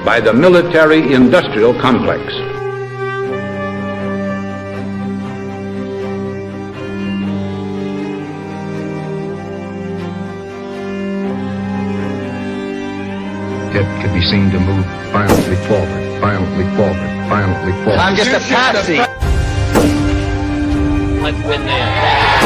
by the military-industrial complex. It could be seen to move violently forward, violently forward, violently forward. I'm just a patsy. Like when they attack.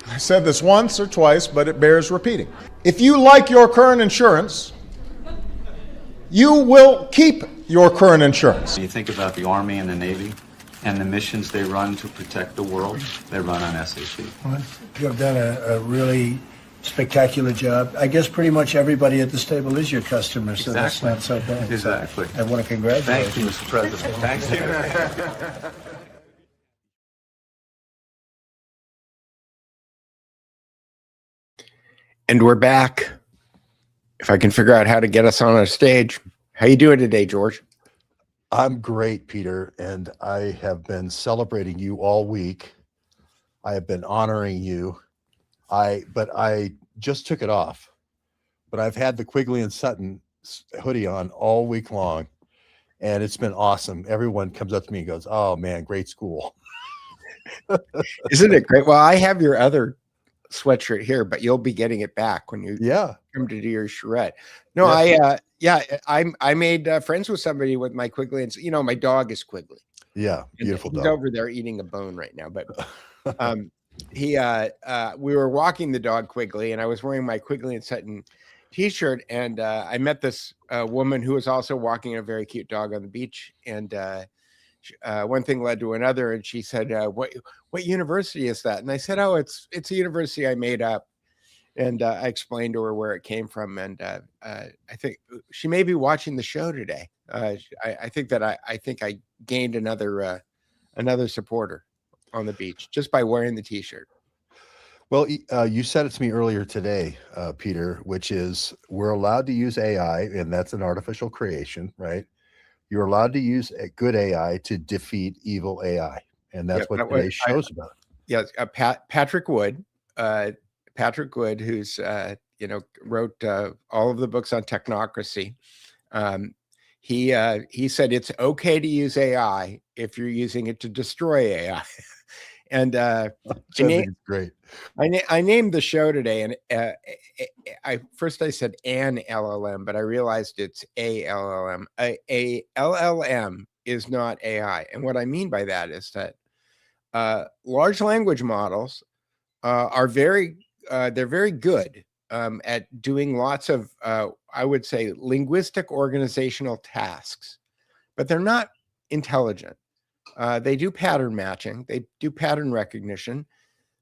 I said this once or twice, but it bears repeating. If you like your current insurance, you will keep your current insurance. You think about the Army and the Navy and the missions they run to protect the world, they run on SAP. Well, you have done a really spectacular job. I guess pretty much everybody at this table is your customer, so that's not so bad. Exactly. I want to congratulate Thank you, Mr. President. Thanks you. And we're back. If I can figure out how to get us on a stage. How you doing today, George? I'm great, Peter, and I have been celebrating you all week. I have been honoring you. But I just took it off. But I've had the Quigley and Sutton hoodie on all week long, and it's been awesome. Everyone comes up to me and goes, "Oh man, great school." Isn't it great? Well, I have your other sweatshirt here, but you'll be getting it back when you come to do your charrette. No, I made friends with somebody with my Quigley, and my dog is Quigley. Yeah, beautiful He's dog. over there eating a bone right now, but we were walking the dog Quigley, and I was wearing my Quigley and Sutton t-shirt, and I met this woman who was also walking a very cute dog on the beach, and one thing led to another, and she said, what university is that? And I said, oh, it's a university I made up. And I explained to her where it came from, and I think she may be watching the show today. I think I gained another supporter on the beach just by wearing the t-shirt. Well, you said it to me earlier today, Peter, which is we're allowed to use AI, and that's an artificial creation, right? You're allowed to use a good AI to defeat evil AI, and that's what today's show's about. Yes, Patrick Wood, who's wrote all of the books on technocracy. He said it's okay to use AI if you're using it to destroy AI. And great. I named the show today, and I said an LLM, but I realized it's a LLM. A LLM is not AI, and what I mean by that is that large language models are very good at doing lots of I would say linguistic organizational tasks, but they're not intelligent. They do pattern matching. They do pattern recognition.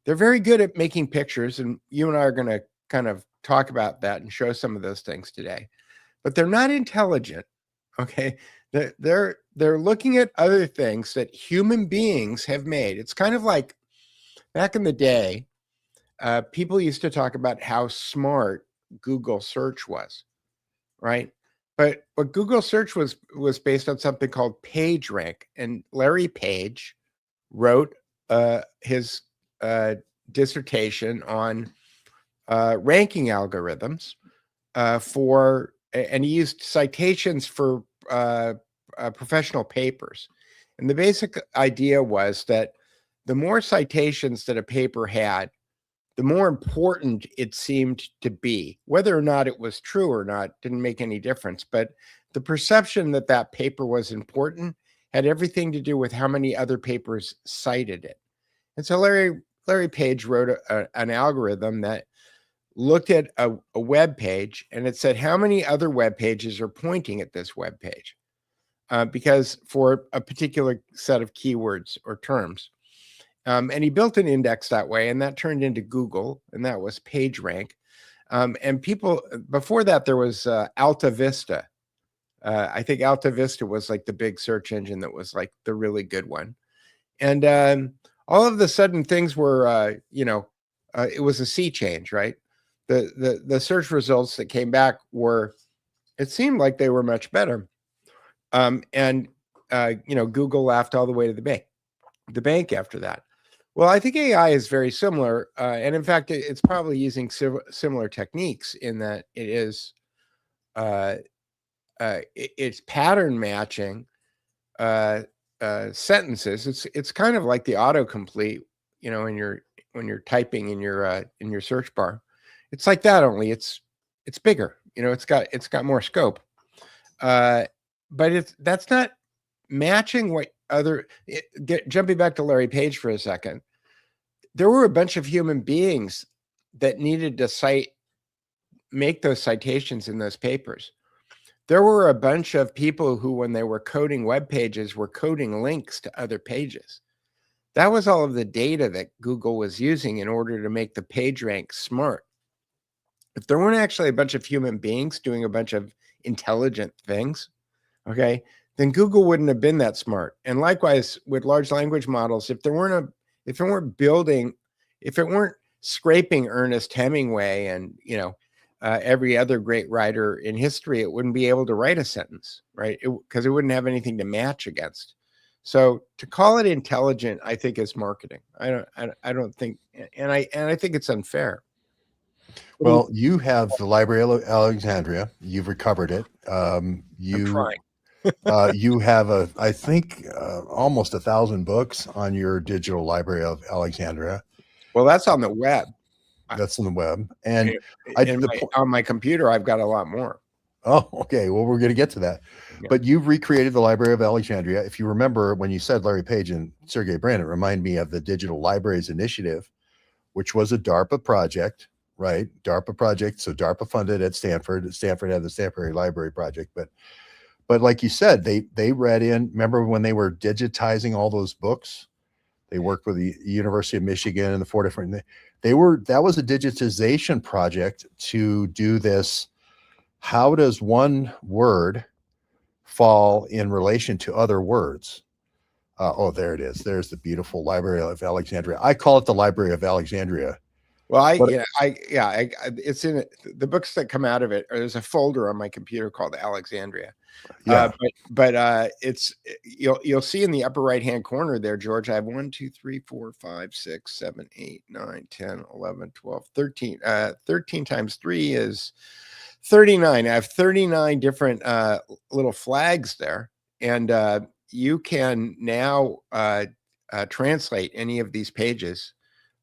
They're very good at making pictures, and you and I are going to kind of talk about that and show some of those things today. But they're not intelligent. Okay, they're looking at other things that human beings have made. It's kind of like back in the day, people used to talk about how smart Google search was, right? But Google search was based on something called PageRank, and Larry Page wrote his dissertation on ranking algorithms and he used citations for professional papers. And the basic idea was that the more citations that a paper had, the more important it seemed to be. Whether or not it was true or not didn't make any difference, but the perception that that paper was important had everything to do with how many other papers cited it. And so Larry Page wrote an algorithm that looked at a web page, and it said how many other web pages are pointing at this web page, because for a particular set of keywords or terms. And he built an index that way, and that turned into Google, and that was PageRank. And people, before that, there was Alta Vista, I think Alta Vista was like the big search engine that was like the really good one. And all of a sudden things were, it was a sea change, right? The search results that came back were, it seemed like they were much better. Google laughed all the way to the bank after that. Well, I think AI is very similar. And in fact, it's probably using similar techniques in that it is, it's pattern matching sentences. It's kind of like the autocomplete, when you're typing in your search bar. It's like that, only it's bigger. It's got more scope. But that's not matching what jumping back to Larry Page for a second. There were a bunch of human beings that needed to make those citations in those papers. There were a bunch of people who, when they were coding web pages, were coding links to other pages. That was all of the data that Google was using in order to make the page rank smart. If there weren't actually a bunch of human beings doing a bunch of intelligent things, okay, then Google wouldn't have been that smart. And likewise with large language models, if it weren't scraping Ernest Hemingway and every other great writer in history, it wouldn't be able to write a sentence, right? Because it wouldn't have anything to match against. So to call it intelligent, I think is marketing. I don't think, and I think it's unfair. Well, you have the Library of Alexandria. You've recovered it. I'm trying. You have I think almost 1,000 books on your digital Library of Alexandria. Well, that's on the web. That's on the web, and on my computer, I've got a lot more. Oh, okay. Well, we're going to get to that. Yeah. But you've recreated the Library of Alexandria. If you remember when you said Larry Page and Sergey Brin, it reminded me of the Digital Libraries Initiative, which was a DARPA project, right? DARPA project. So DARPA funded at Stanford. Stanford had the Stanford Library Project. But like you said, they read in, remember when they were digitizing all those books? They worked with the University of Michigan and the 4 different, that was a digitization project to do this. How does one word fall in relation to other words? Oh, there it is. There's the beautiful Library of Alexandria. I call it the Library of Alexandria. Well, it's in it. The books that come out of it, or there's a folder on my computer called Alexandria. Yeah. But you'll see in the upper right hand corner there, George, I have 1, 2, 3, 4, 5, 6, 7, 8, 9, 10, 11, 12, 13. 13 times 3 is 39. I have 39 different little flags there, and you can now translate any of these pages.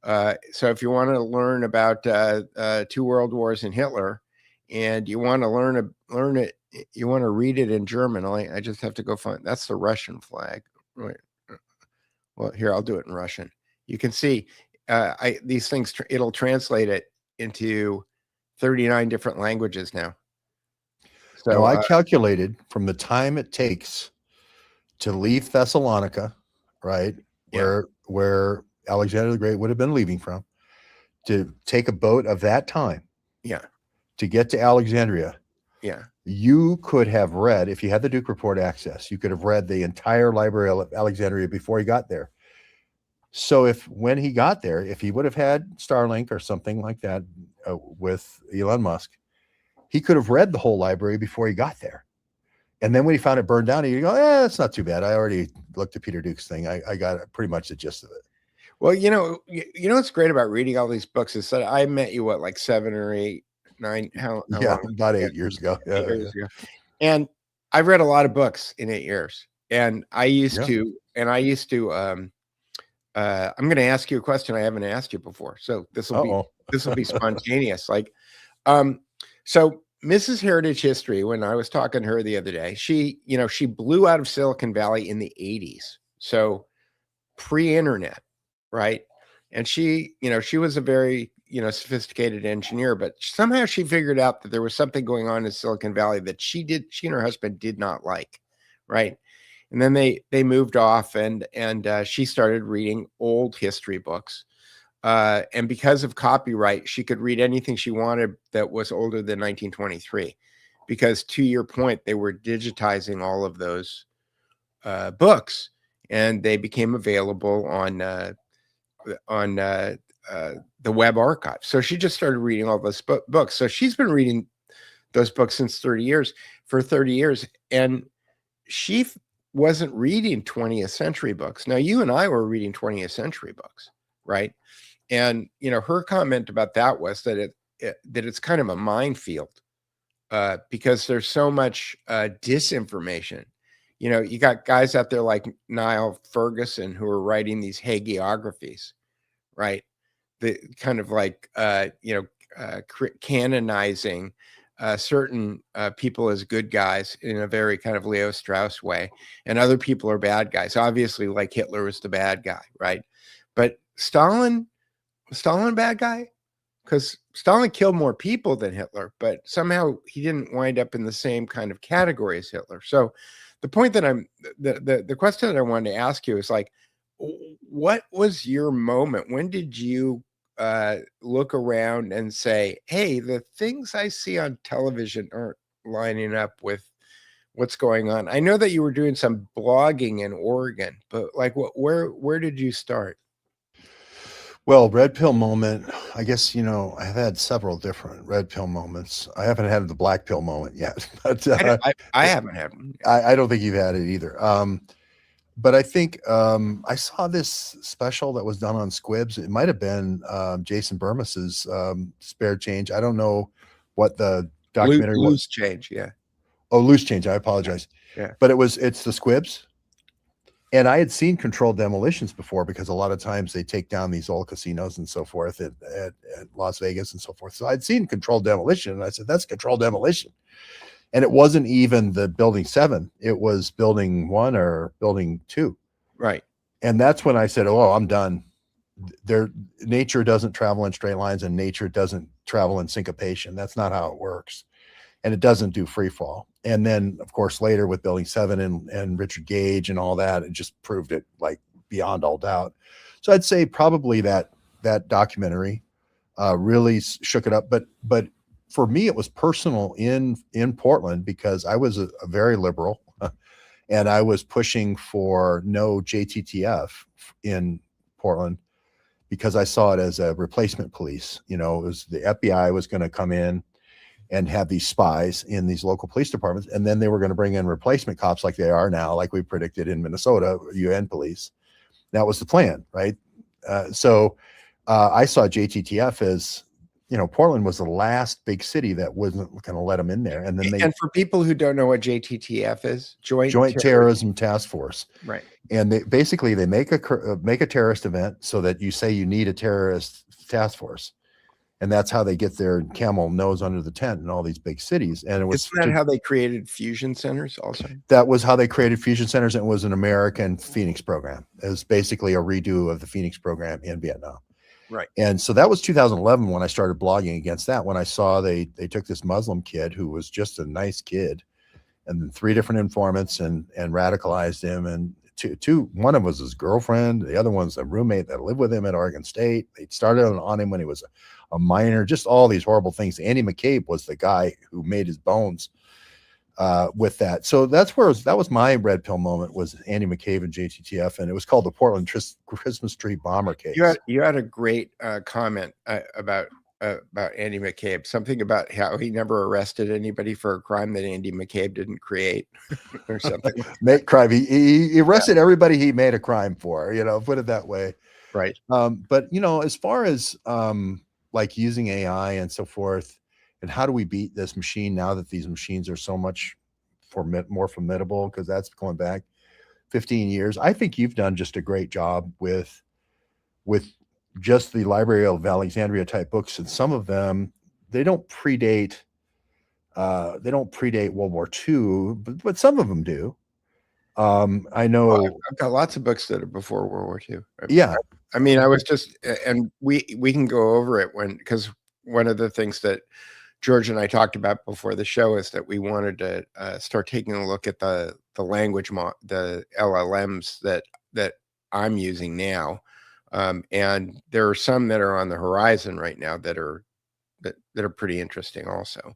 So if you want to learn about 2 world wars and Hitler, and you want to learn it, you want to read it in German, I just have to go find, that's the Russian flag. Right. Well, here, I'll do it in Russian. You can see these things, it'll translate it into 39 different languages now. So I calculated from the time it takes to leave Thessalonica, right? Where Alexander the Great would have been leaving from, to take a boat of that time. Yeah. To get to Alexandria. Yeah. You could have read, if you had the Duke Report access, you could have read the entire Library of Alexandria before he got there. So when he got there, if he would have had Starlink or something like that with Elon Musk, he could have read the whole library before he got there. And then when he found it burned down, he'd go, that's not too bad. I already looked at Peter Duke's thing. I got pretty much the gist of it. Well, you know what's great about reading all these books is that I met you, 7 or 8, 9, how long? About 8 years ago. 8 years ago. And I've read a lot of books in 8 years. And I used to, I'm going to ask you a question I haven't asked you before. So this will be spontaneous. So Mrs. Heritage History, when I was talking to her the other day, she blew out of Silicon Valley in the 80s. So pre-internet, right? And she was a very, sophisticated engineer, but somehow she figured out that there was something going on in Silicon Valley that she and her husband did not like, right? And then they moved off, and she started reading old history books. And because of copyright, she could read anything she wanted that was older than 1923. because to your point, they were digitizing all of those books, and they became available on the Webb archive. So she just started reading all those books. So she's been reading those books since 30 years, for 30 years. And she wasn't reading 20th century books. Now, you and I were reading 20th century books, right? And, her comment about that was that that it's kind of a minefield because there's so much disinformation. You got guys out there like Niall Ferguson who are writing these hagiographies, right? The kind of like, canonizing certain people as good guys in a very kind of Leo Strauss way, and other people are bad guys. Obviously, like Hitler was the bad guy, right? But Stalin a bad guy? Because Stalin killed more people than Hitler, but somehow he didn't wind up in the same kind of category as Hitler. So the point that the question that I wanted to ask you is like, what was your moment? When did you look around and say, hey, the things I see on television aren't lining up with what's going on? I know that you were doing some blogging in Oregon, but like where did you start? Well, red pill moment, I guess, I've had several different red pill moments. I haven't had the black pill moment yet, but I haven't had one. I don't think you've had it either. But I think I saw this special that was done on Squibs. It might have been Jason Bermas's Spare Change. I don't know what the documentary was. Loose Change, yeah. Oh, Loose Change. I apologize. Yeah. But it's the Squibs. And I had seen controlled demolitions before because a lot of times they take down these old casinos and so forth at Las Vegas and so forth. So I'd seen controlled demolition, and I said, that's controlled demolition. And it wasn't even the building 7. It was building 1 or building 2. Right. And that's when I said, oh, I'm done. Nature doesn't travel in straight lines, and nature doesn't travel in syncopation. That's not how it works. And it doesn't do free fall. And then, of course, later with building 7 and Richard Gage and all that, it just proved it like beyond all doubt. So I'd say probably that documentary really shook it up. But for me, it was personal in Portland because I was a very liberal and I was pushing for no JTTF in Portland because I saw it as a replacement police. It was the FBI was going to come in and have these spies in these local police departments. And then they were going to bring in replacement cops like they are now, like we predicted in Minnesota, UN police. That was the plan, right? So I saw JTTF as, Portland was the last big city that wasn't going to let them in there. And then and for people who don't know what JTTF is, Joint Terrorism Task Force. Right. And they basically make a terrorist event so that you say you need a terrorist task force. And that's how they get their camel nose under the tent in all these big cities. And it was Isn't that how they created fusion centers also? That was how they created fusion centers. And it was an American Phoenix program. It was basically a redo of the Phoenix program in Vietnam. Right. And so that was 2011 when I started blogging against that, when I saw they took this Muslim kid who was just a nice kid and then 3 different informants and radicalized him. And one of them was his girlfriend. The other one's a roommate that lived with him at Oregon State. They started on him when he was a minor, just all these horrible things. Andy McCabe was the guy who made his bones with that. So that was my red pill moment, was Andy McCabe and JTTF, and it was called the Portland Christmas Tree Bomber case. You had a great comment about Andy McCabe, something about how he never arrested anybody for a crime that Andy McCabe didn't create or something. Make crime. He arrested everybody he made a crime for, put it that way. Right. But as far as like using AI and so forth, and how do we beat this machine now that these machines are so much more formidable, because that's going back 15 years. I think you've done just a great job with just the Library of Alexandria type books, and some of them, they don't predate World War II, but some of them do. I know. Well, I've got lots of books that are before World War II. Yeah. I mean, I was just, and we can go over it because one of the things that George and I talked about before the show is that we wanted to start taking a look at the language, the LLMs that I'm using now. And there are some that are on the horizon right now that are pretty interesting also.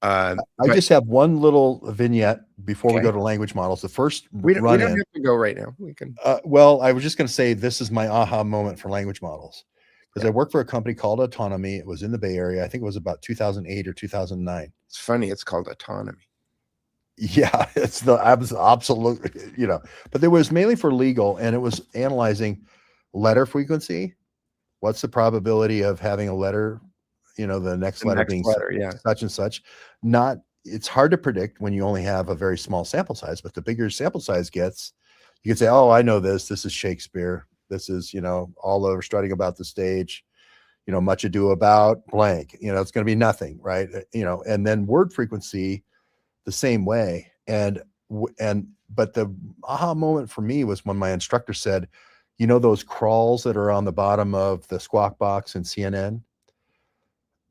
Uh, I but just have one little vignette before we Okay. go to language models. The first we don't run have in. to go right now. We can. Well, I was just going to say this is my aha moment for language models because Yeah. I worked for a company called Autonomy. It was in the Bay Area. I think it was about 2008 or 2009. It's funny. It's called autonomy. Yeah, it's the absolute, but there was mainly for legal, and it was analyzing letter frequency. What's the probability of having a letter, the next The letter next being letter, yeah. such and such? It's hard to predict when you only have a very small sample size, but the bigger sample size gets, you can say, oh, I know this. This is Shakespeare. This is, all over strutting about the stage, much ado about blank, it's going to be nothing, right? And then word frequency, the same way. But the aha moment for me was when my instructor said, those crawls that are on the bottom of the Squawk Box and CNN,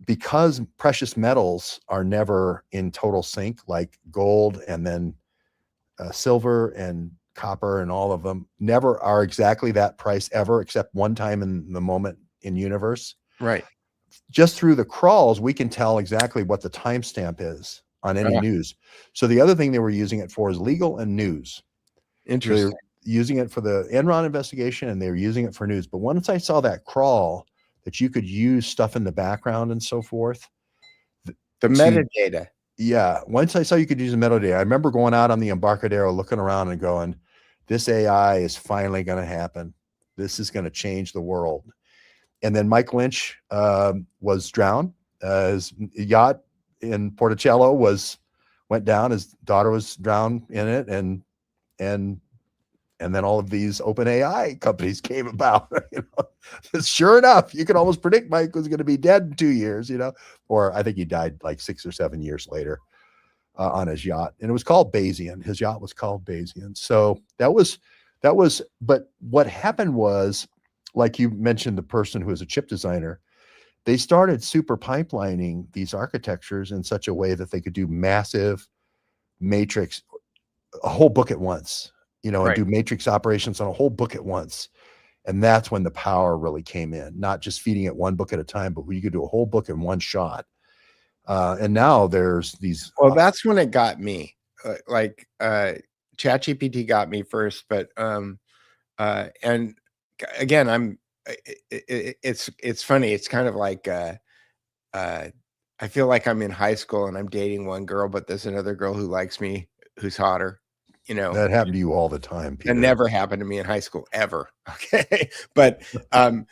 because precious metals are never in total sync, like gold and then silver and copper and all of them never are exactly that price ever, except one time in the moment in universe. Right. Just through the crawls, we can tell exactly what the timestamp is on any Ah. news. So the other thing they were using it for is legal and news. Interesting. They're using it for the Enron investigation, and they were using it for news. But once I saw that crawl that you could use stuff in the background and so forth, The metadata. yeah, once I saw you could use the metadata, I remember going out on the Embarcadero, looking around and going, this AI is finally going to happen. This is going to change the world. And then Mike Lynch was drowned. His yacht in Porticello went down. His daughter was drowned in it, and then all of these open AI companies came about. Sure enough, you can almost predict Mike was going to be dead in 2 years. Or I think he died like 6 or 7 years later on his yacht, and it was called Bayesian. His yacht was called Bayesian. So that was. But what happened was, like you mentioned, the person who was a chip designer, they started super pipelining these architectures in such a way that they could do massive matrix, a whole book at once, and Right. do matrix operations on a whole book at once. And that's when the power really came in, not just feeding it one book at a time, but you could do a whole book in one shot. And now there's these. Well, that's when it got me. ChatGPT got me first, but and again, it's funny. It's kind of like I feel like I'm in high school and I'm dating one girl, but there's another girl who likes me who's hotter. That happened to you all the time, Peter. That never happened to me in high school ever. Okay, but I've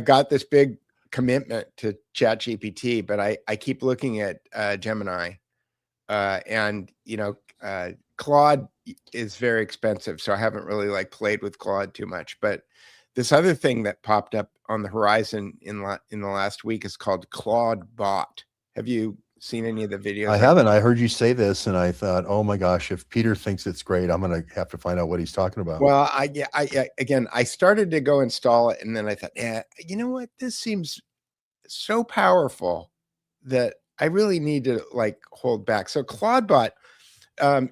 got this big commitment to ChatGPT, but I keep looking at Gemini, and Claude is very expensive, so I haven't really played with Claude too much. But this other thing that popped up on the horizon in the last week is called Claude Bot. Have you seen any of the videos? I haven't. I heard you say this, and I thought, oh my gosh, if Peter thinks it's great, I'm going to have to find out what he's talking about. Well, I started to go install it, and then I thought, yeah, you know what? This seems so powerful that I really need to hold back. So ClaudeBot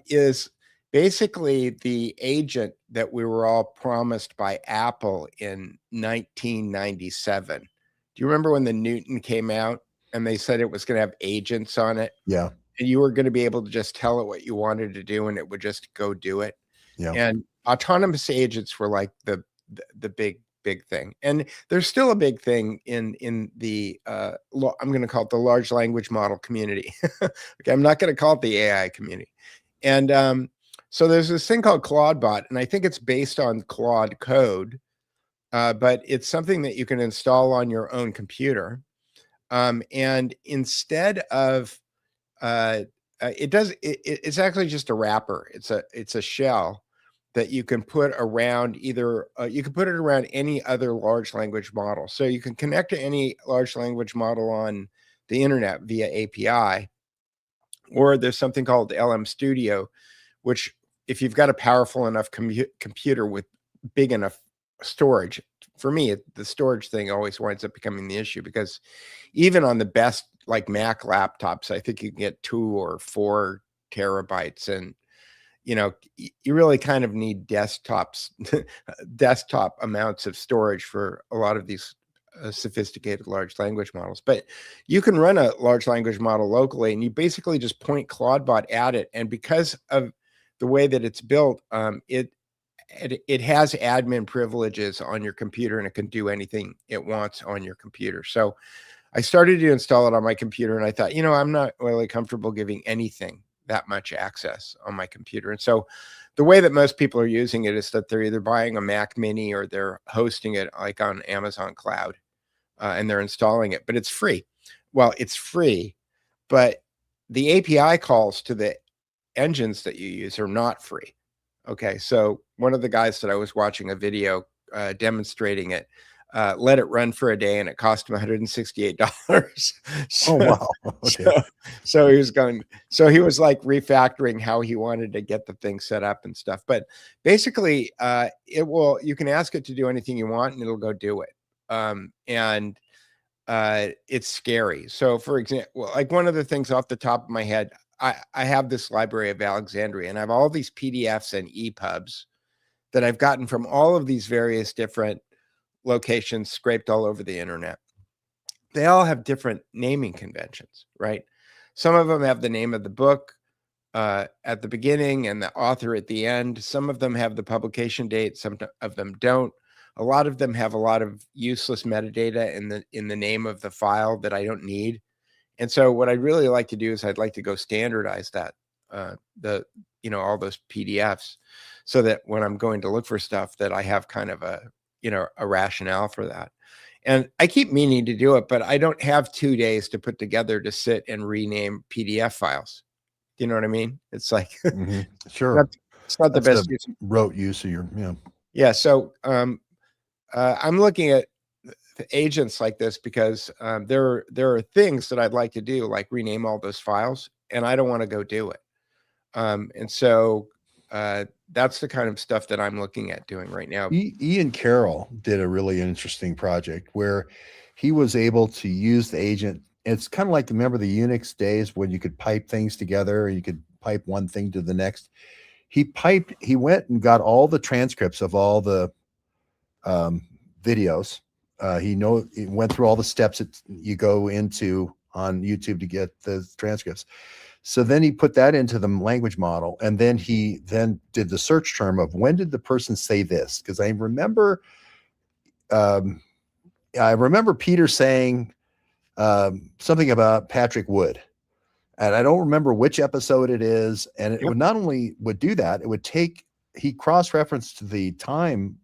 is basically the agent that we were all promised by Apple in 1997. Do you remember when the Newton came out and they said it was going to have agents on it? Yeah. And you were going to be able to just tell it what you wanted to do and it would just go do it. Yeah. And autonomous agents were like the big thing. And there's still a big thing in the I'm going to call it the large language model community. Okay, I'm not going to call it the AI community. And so there's this thing called ClaudeBot, and I think it's based on Claude code, but it's something that you can install on your own computer. And instead of it's actually just a wrapper. It's a shell that you can put around you can put it around any other large language model. So you can connect to any large language model on the internet via API, or there's something called LM Studio, which if you've got a powerful enough computer with big enough storage, for me, the storage thing always winds up becoming the issue, because even on the best Mac laptops, I think you can get 2 or 4 terabytes, and you really kind of need desktop amounts of storage for a lot of these sophisticated large language models. But you can run a large language model locally, and you basically just point Claudebot at it. And because of the way that it's built, it has admin privileges on your computer, and it can do anything it wants on your computer. So I started to install it on my computer, and I thought, I'm not really comfortable giving anything that much access on my computer. And so the way that most people are using it is that they're either buying a Mac Mini or they're hosting it like on Amazon Cloud, and they're installing it, but it's free. Well, it's free, but the API calls to the engines that you use are not free. Okay, so one of the guys that I was watching a video demonstrating it, let it run for a day, and it cost him $168. Oh, wow. Okay. So he was going, so he was like refactoring how he wanted to get the thing set up and stuff. But basically, you can ask it to do anything you want, and it'll go do it. And it's scary. So for example, like one of the things off the top of my head, I have this Library of Alexandria, and I have all these PDFs and EPUBs that I've gotten from all of these various different locations scraped all over the internet. They all have different naming conventions, right? Some of them have the name of the book at the beginning and the author at the end. Some of them have the publication date. Some of them don't. A lot of them have a lot of useless metadata in the name of the file that I don't need. And so what I'd really like to do is I'd like to go standardize that, all those PDFs, so that when I'm going to look for stuff that I have kind of a rationale for that. And I keep meaning to do it, but I don't have 2 days to put together to sit and rename PDF files. Do you know what I mean? It's like, Sure. it's not the That's best use. rote use of your, Yeah. So I'm looking at agents like this because there are things that I'd like to do, like rename all those files, and I don't want to go do it. And so that's the kind of stuff that I'm looking at doing right now. Ian Carroll did a really interesting project where he was able to use the agent. It's kind of like, remember the Unix days when you could pipe things together, and you could pipe one thing to the next. He went and got all the transcripts of all the videos. He went through all the steps that you go into on YouTube to get the transcripts. So then he put that into the language model, and then he did the search term of when did the person say this? Because I remember Peter saying something about Patrick Wood, and I don't remember which episode it is. And it would not only would do that, it would he cross-referenced the time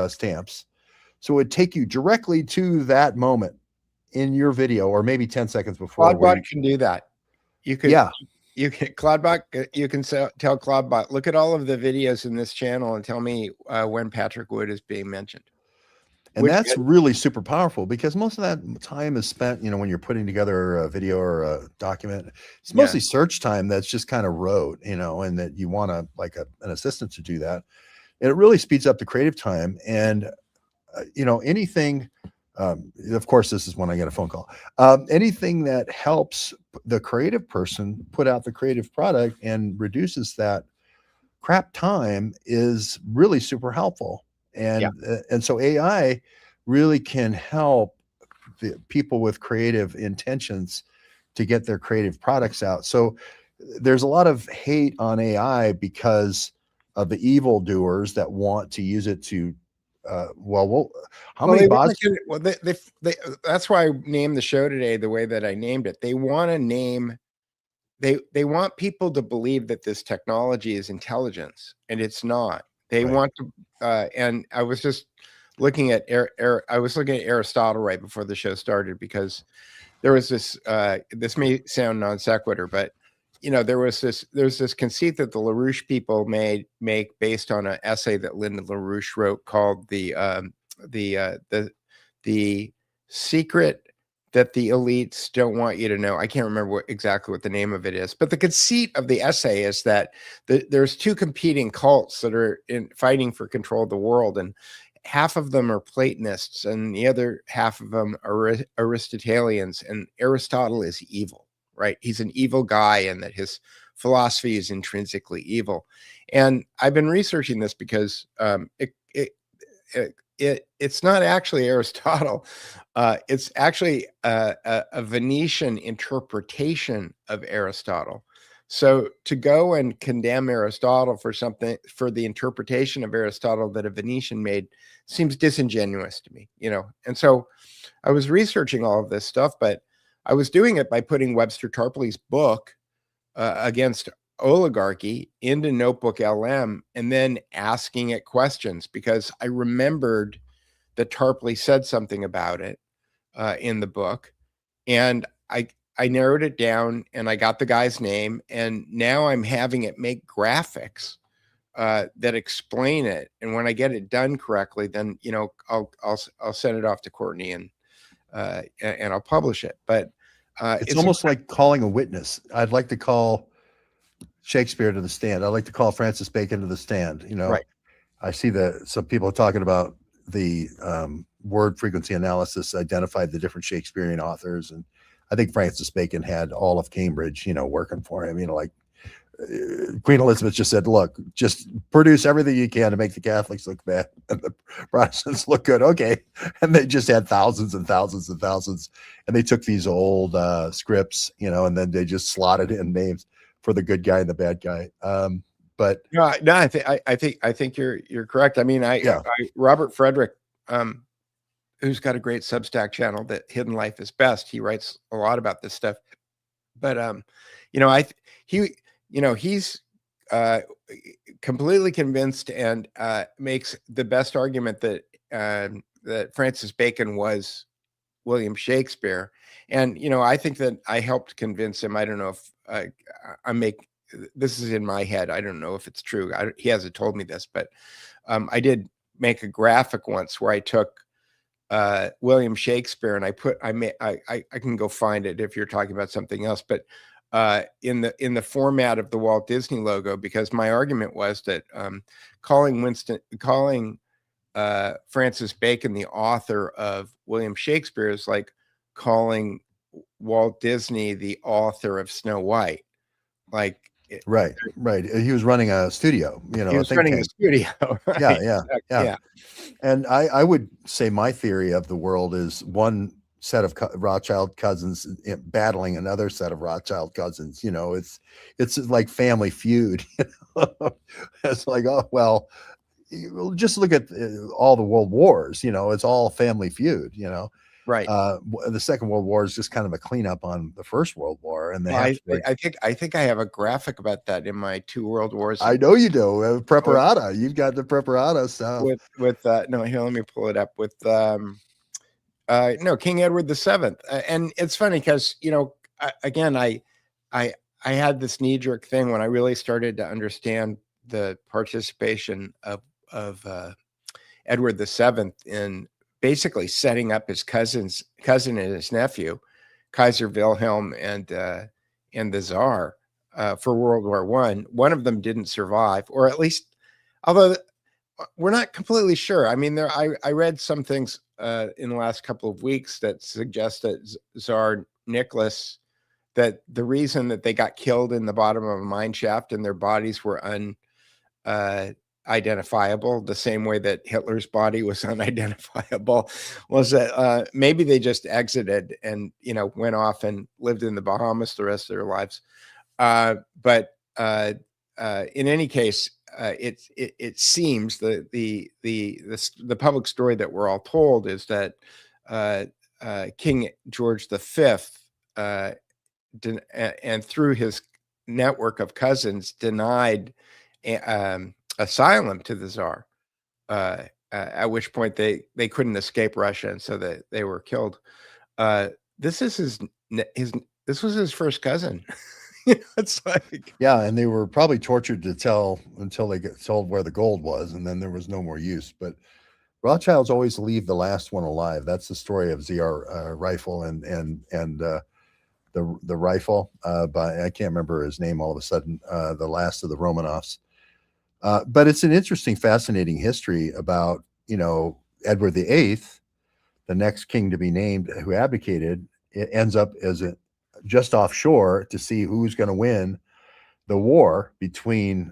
stamps. So it would take you directly to that moment in your video, or maybe 10 seconds before. Claudebot can do that. You can Claudebot, you can tell Claudebot, look at all of the videos in this channel and tell me when Patrick Wood is being mentioned. And that's really super powerful, because most of that time is spent, when you're putting together a video or a document. It's mostly search time that's just kind of rote, and that you want an assistant to do that. And it really speeds up the creative time. And anything, of course, this is when I get a phone call, anything that helps the creative person put out the creative product and reduces that crap time is really super helpful. And so AI really can help the people with creative intentions to get their creative products out. So there's a lot of hate on AI because of the evildoers that want to use it to how many bots? That's why I named the show today the way that I named it. They want to name, they want people to believe that this technology is intelligence, and it's not. They want to, and I was just looking at Aristotle right before the show started, because there was this. This may sound non sequitur, but there's this conceit that the LaRouche people make based on an essay that Lyndon LaRouche wrote called the secret that the elites don't want you to know. I can't remember exactly what the name of it is, but the conceit of the essay is that there's two competing cults that are fighting for control of the world, and half of them are Platonists, and the other half of them are Aristotelians, and Aristotle is evil. Right? He's an evil guy, and that his philosophy is intrinsically evil. And I've been researching this because it's not actually Aristotle. It's actually a Venetian interpretation of Aristotle. So to go and condemn Aristotle for something, for the interpretation of Aristotle that a Venetian made, seems disingenuous to me, And so I was researching all of this stuff, but I was doing it by putting Webster Tarpley's book against oligarchy into Notebook LM and then asking it questions, because I remembered that Tarpley said something about it in the book, and I narrowed it down and I got the guy's name, and now I'm having it make graphics that explain it. And when I get it done correctly, then I'll send it off to Courtney and I'll publish it. But it's almost like calling a witness. I'd like to call Shakespeare to the stand. I'd like to call Francis Bacon to the stand. Right. I see that some people are talking about the word frequency analysis identified the different Shakespearean authors, and I think Francis Bacon had all of Cambridge, working for him. Like Queen Elizabeth just said, look, just produce everything you can to make the Catholics look bad and the Protestants look good. Okay. And they just had thousands and thousands and thousands. And they took these old scripts, and then they just slotted in names for the good guy and the bad guy. But no, I think you're correct. I mean, Robert Frederick, who's got a great Substack channel, that Hidden Life is Best. He writes a lot about this stuff, but he's completely convinced and makes the best argument that that Francis Bacon was William Shakespeare. And I think that I helped convince him. I don't know if this is in my head. I don't know if it's true. He hasn't told me this, but I did make a graphic once where I took William Shakespeare and I can go find it if you're talking about something else, but in the format of the Walt Disney logo, because my argument was that calling Francis Bacon the author of William Shakespeare is like calling Walt Disney the author of Snow White. Like, right. He was running a studio, he was running a studio. Right? Yeah. And I would say my theory of the world is one set of Rothschild cousins battling another set of Rothschild cousins. It's like Family Feud. It's like, oh, well, just look at all the world wars. It's all Family Feud. Right. The Second World War is just kind of a cleanup on the First World War, and I think I have a graphic about that in my Two World Wars. I know you do. Preparata. You've got the Preparata stuff. With no, here, let me pull it up. With King Edward VII, and it's funny because again, I had this knee-jerk thing when I really started to understand the participation of Edward VII in basically setting up his cousin and his nephew, Kaiser Wilhelm and the Tsar, for World War I. One of them didn't survive, or at least, although we're not completely sure. I mean, I read some things in the last couple of weeks that suggest that Tsar Nicholas, that the reason that they got killed in the bottom of a mine shaft and their bodies were unidentifiable, the same way that Hitler's body was unidentifiable, was that maybe they just exited and went off and lived in the Bahamas the rest of their lives. But in any case, it seems the public story that we're all told is that King George V, and through his network of cousins, denied asylum to the Tsar, at which point they couldn't escape Russia, and so they were killed. This was his first cousin. It's like, yeah, and they were probably tortured to tell until they get told where the gold was, and then there was no more use. But Rothschilds always leave the last one alive. That's the story of ZR Rifle and the rifle by, I can't remember his name all of a sudden, the last of the Romanovs. But it's an interesting, fascinating history about Edward VIII, the next king to be named, who abdicated. It ends up as just offshore to see who's going to win the war between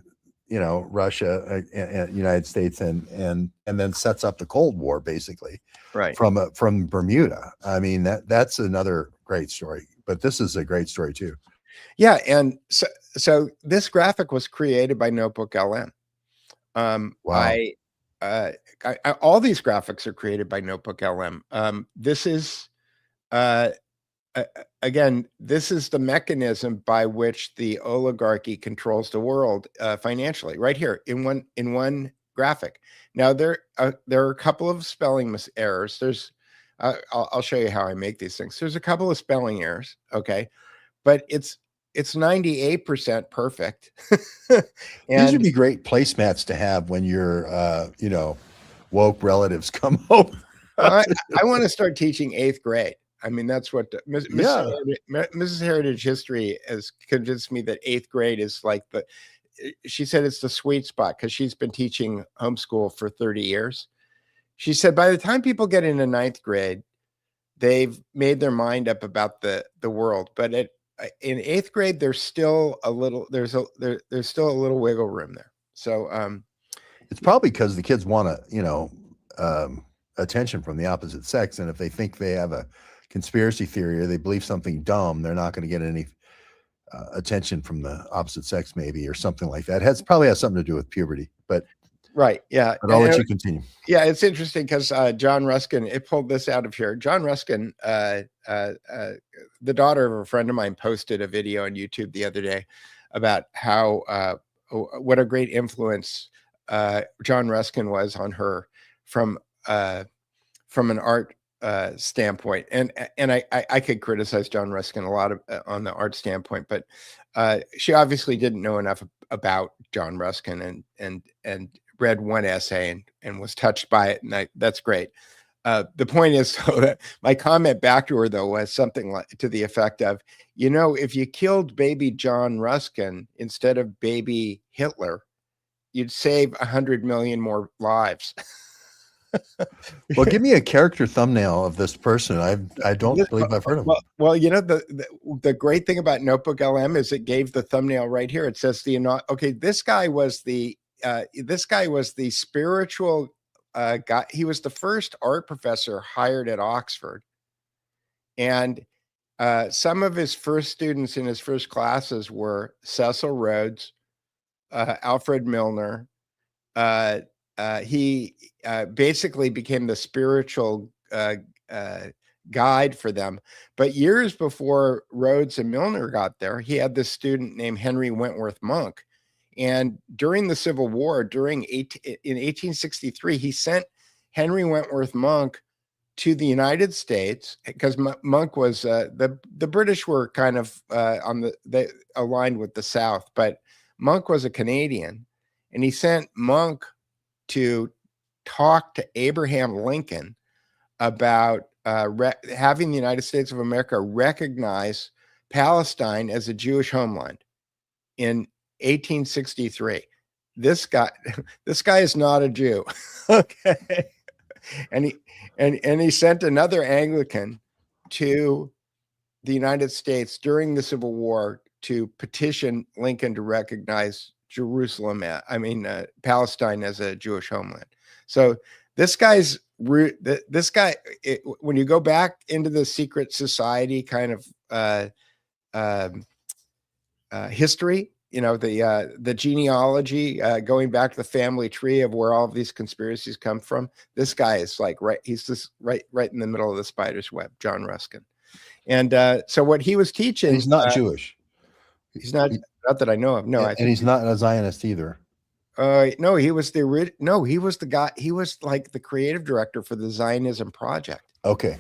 Russia and United States and then sets up the Cold War basically Right. from Bermuda. I mean, that's another great story, but this is a great story too. Yeah, and so this graphic was created by Notebook LM. Wow. All these graphics are created by Notebook LM. This is again, this is the mechanism by which the oligarchy controls the world financially. Right here in one graphic. Now there are a couple of spelling errors. There's I'll show you how I make these things. There's a couple of spelling errors, okay, but it's 98% perfect. These would be great placemats to have when your woke relatives come over. I want to start teaching 8th grade. I mean, that's what Mrs. Heritage History has convinced me that 8th grade is like she said it's the sweet spot because she's been teaching homeschool for 30 years. She said by the time people get into 9th grade, they've made their mind up about the world. But in 8th grade, there's still a little wiggle room there. So it's probably because the kids want to, attention from the opposite sex. And if they think they have a conspiracy theory or they believe something dumb, they're not going to get any attention from the opposite sex, maybe, or something like that. Probably has something to do with puberty, but right. Yeah. But I'll let you continue. Yeah. It's interesting because John Ruskin, it pulled this out of here. John Ruskin, the daughter of a friend of mine, posted a video on YouTube the other day about how, what a great influence John Ruskin was on her from an art standpoint. And I could criticize John Ruskin a lot on the art standpoint, but she obviously didn't know enough about John Ruskin and read one essay and was touched by it. And that's great. The point is, so my comment back to her, though, was something like to the effect of, if you killed baby John Ruskin instead of baby Hitler, you'd save 100 million more lives. Well, give me a character thumbnail of this person. I don't believe I've heard of him. Well, the great thing about Notebook LM is it gave the thumbnail right here. It says this guy was the spiritual guy. He was the first art professor hired at Oxford, and some of his first students in his first classes were Cecil Rhodes, Alfred Milner. He basically became the spiritual guide for them. But years before Rhodes and Milner got there, he had this student named Henry Wentworth Monk. And during the Civil War, in 1863, he sent Henry Wentworth Monk to the United States because Monk was the British were kind of they aligned with the South, but Monk was a Canadian, and he sent Monk to talk to Abraham Lincoln about having the United States of America recognize Palestine as a Jewish homeland in 1863. This guy is not a Jew. Okay. And he sent another Anglican to the United States during the Civil War to petition Lincoln to recognize Palestine as a Jewish homeland. So this guy, when you go back into the secret society kind of history, the genealogy, going back to the family tree of where all of these conspiracies come from, this guy is he's right in the middle of the spider's web, John Ruskin. And so what he was teaching, he's not Jewish. He's not that I know of. No, and he's not a Zionist either. No, he was the guy. He was like the creative director for the Zionism Project. Okay.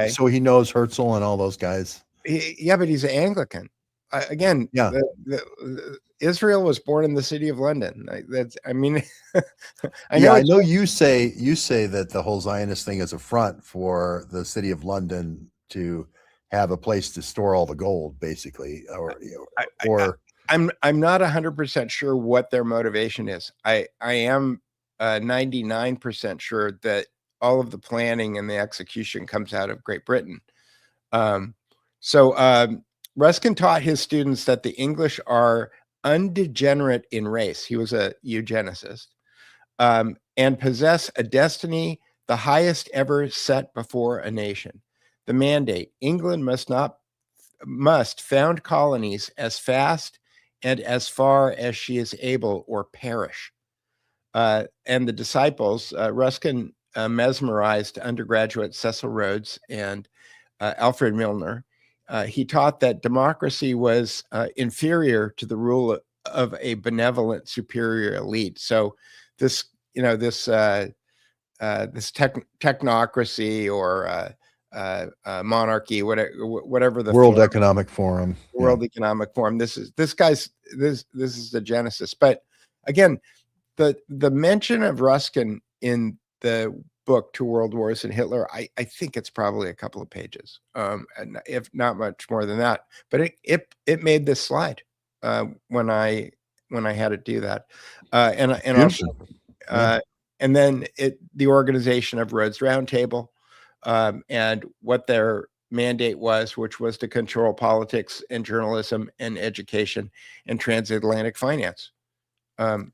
So he knows Herzl and all those guys. Yeah, but he's an Anglican. Again, yeah. Israel was born in the city of London. I know you say that the whole Zionist thing is a front for the city of London to have a place to store all the gold, basically, I'm not 100% sure what their motivation is. I am 99% sure that all of the planning and the execution comes out of Great Britain. Ruskin taught his students that the English are undegenerate in race. He was a eugenicist, and possess a destiny the highest ever set before a nation. The mandate: England must found colonies as fast and as far as she is able, or perish. And the disciples, Ruskin mesmerized undergraduate Cecil Rhodes and Alfred Milner. He taught that democracy was inferior to the rule of a benevolent superior elite. So this, this technocracy or monarchy, whatever the World Economic Forum. World Economic Forum. This is the genesis. But again, the mention of Ruskin in the book Two World Wars and Hitler, I think it's probably a couple of pages, and if not much more than that. But it made this slide when I had to do that, and then the organization of Rhodes Roundtable, and what their mandate was, which was to control politics and journalism and education and transatlantic finance.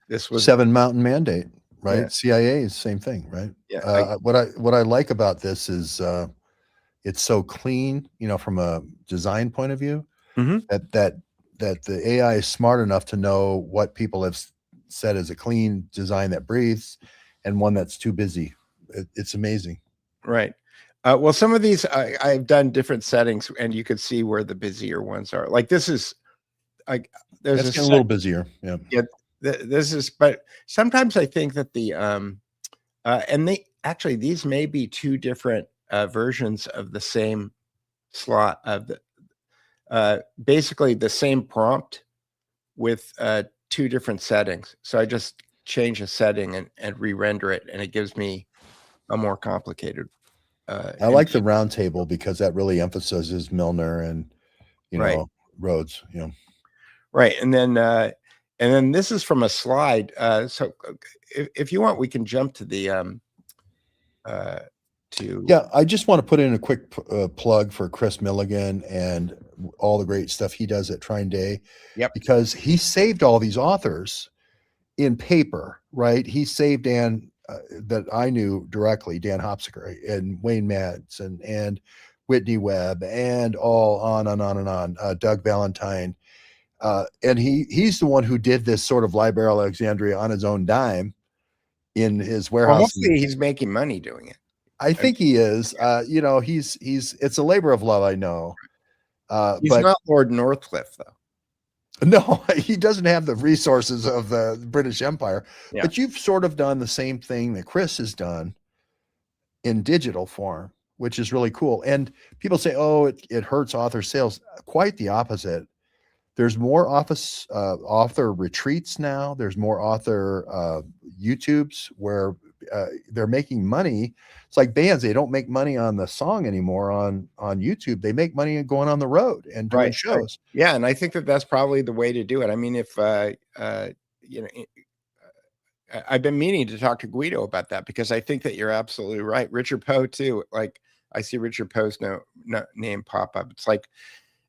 This was Seven Mountain Mandate, right? Yeah. CIA is same thing, right? Yeah. What I like about this is it's so clean, from a design point of view, that the AI is smart enough to know what people have said is a clean design that breathes and one that's too busy. It's amazing. Right. Well, some of these I've done different settings, and you could see where the busier ones are. Like this is like there's That's a little busier. Yeah. This is, but sometimes I think that and these may be two different versions of the same slot of basically the same prompt with two different settings. So I just change a setting and re-render it, and it gives me a more complicated. I like the round table because that really emphasizes Milner and, Right. Rhodes, Right. And then this is from a slide. So if you want, we can jump to the I just want to put in a quick plug for Chris Milligan and all the great stuff he does at Trine Day. Yep. Because he saved all these authors in paper, right? He saved Dan that I knew directly, Dan Hopsiker and Wayne Madsen and Whitney Webb and all on and on and on, Doug Valentine. And he's the one who did this sort of Library Alexandria on his own dime in his warehouse. Well, mostly he's making money doing it. I think he is. He's it's a labor of love, I know. He's but not Lord Northcliffe, though. No, he doesn't have the resources of the British Empire. Yeah. But you've sort of done the same thing that Chris has done in digital form, which is really cool. And people say, oh, it hurts author sales. Quite the opposite. There's more author retreats now. There's more author YouTubes where they're making money. It's like bands. They don't make money on the song anymore on YouTube. They make money going on the road and doing shows. Right. Yeah. And I think that's probably the way to do it. I mean, if, I've been meaning to talk to Guido about that, because I think that you're absolutely right. Richard Poe too. Like I see Richard Poe's name pop up. It's like,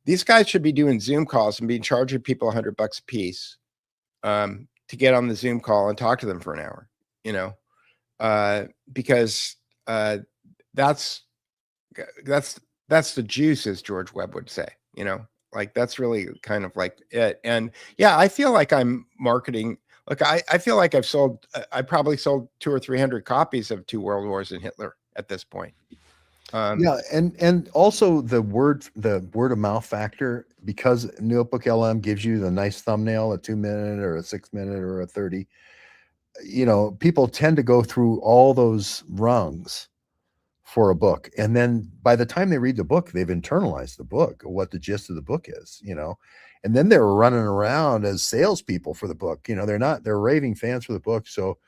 these guys should be doing Zoom calls and be charging people $100 a piece to get on the Zoom call and talk to them for an hour, because that's the juice, as George Webb would say, like that's really kind of like it. And yeah, I feel like I'm marketing. Look, I feel like I probably sold 200 or 300 copies of Two World Wars and Hitler at this point. And also the word of mouth factor, because Notebook LM gives you the nice thumbnail, a 2-minute or a 6-minute or a 30, people tend to go through all those rungs for a book. And then by the time they read the book, they've internalized the book, what the gist of the book is, and then they're running around as salespeople for the book. They're raving fans for the book. So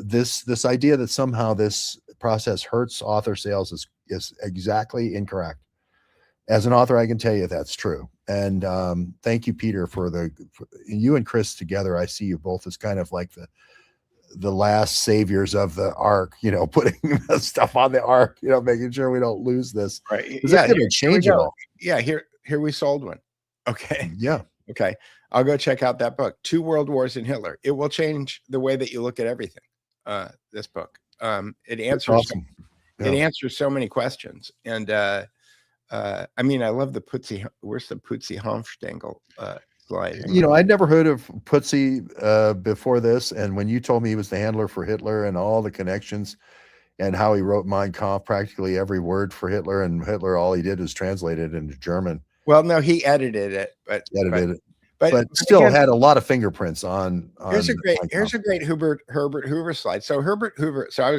this idea that somehow this process hurts author sales is exactly incorrect. As an author, I can tell you that's true. And thank you, Peter, for you and Chris together. I see you both as kind of like the last saviors of the ark, putting the stuff on the ark, making sure we don't lose this. Right. Yeah, it's going to change it all. Yeah. Here we sold one. Okay. Yeah. Okay. I'll go check out that book, Two World Wars and Hitler. It will change the way that you look at everything. This book. It answers awesome. it Yeah. answers so many questions. And I mean, I love the Putzi. Where's the Putzi Hanfstengel slide? You know, I'd never heard of Putzi before this, and when you told me he was the handler for Hitler and all the connections and how he wrote Mein Kampf, practically every word for Hitler, and Hitler, all he did was translate it into German. Well, no, he edited it, but still again, had a lot of fingerprints on. Here's a great Mein Kampf. Herbert Hoover slide. So Herbert Hoover. So I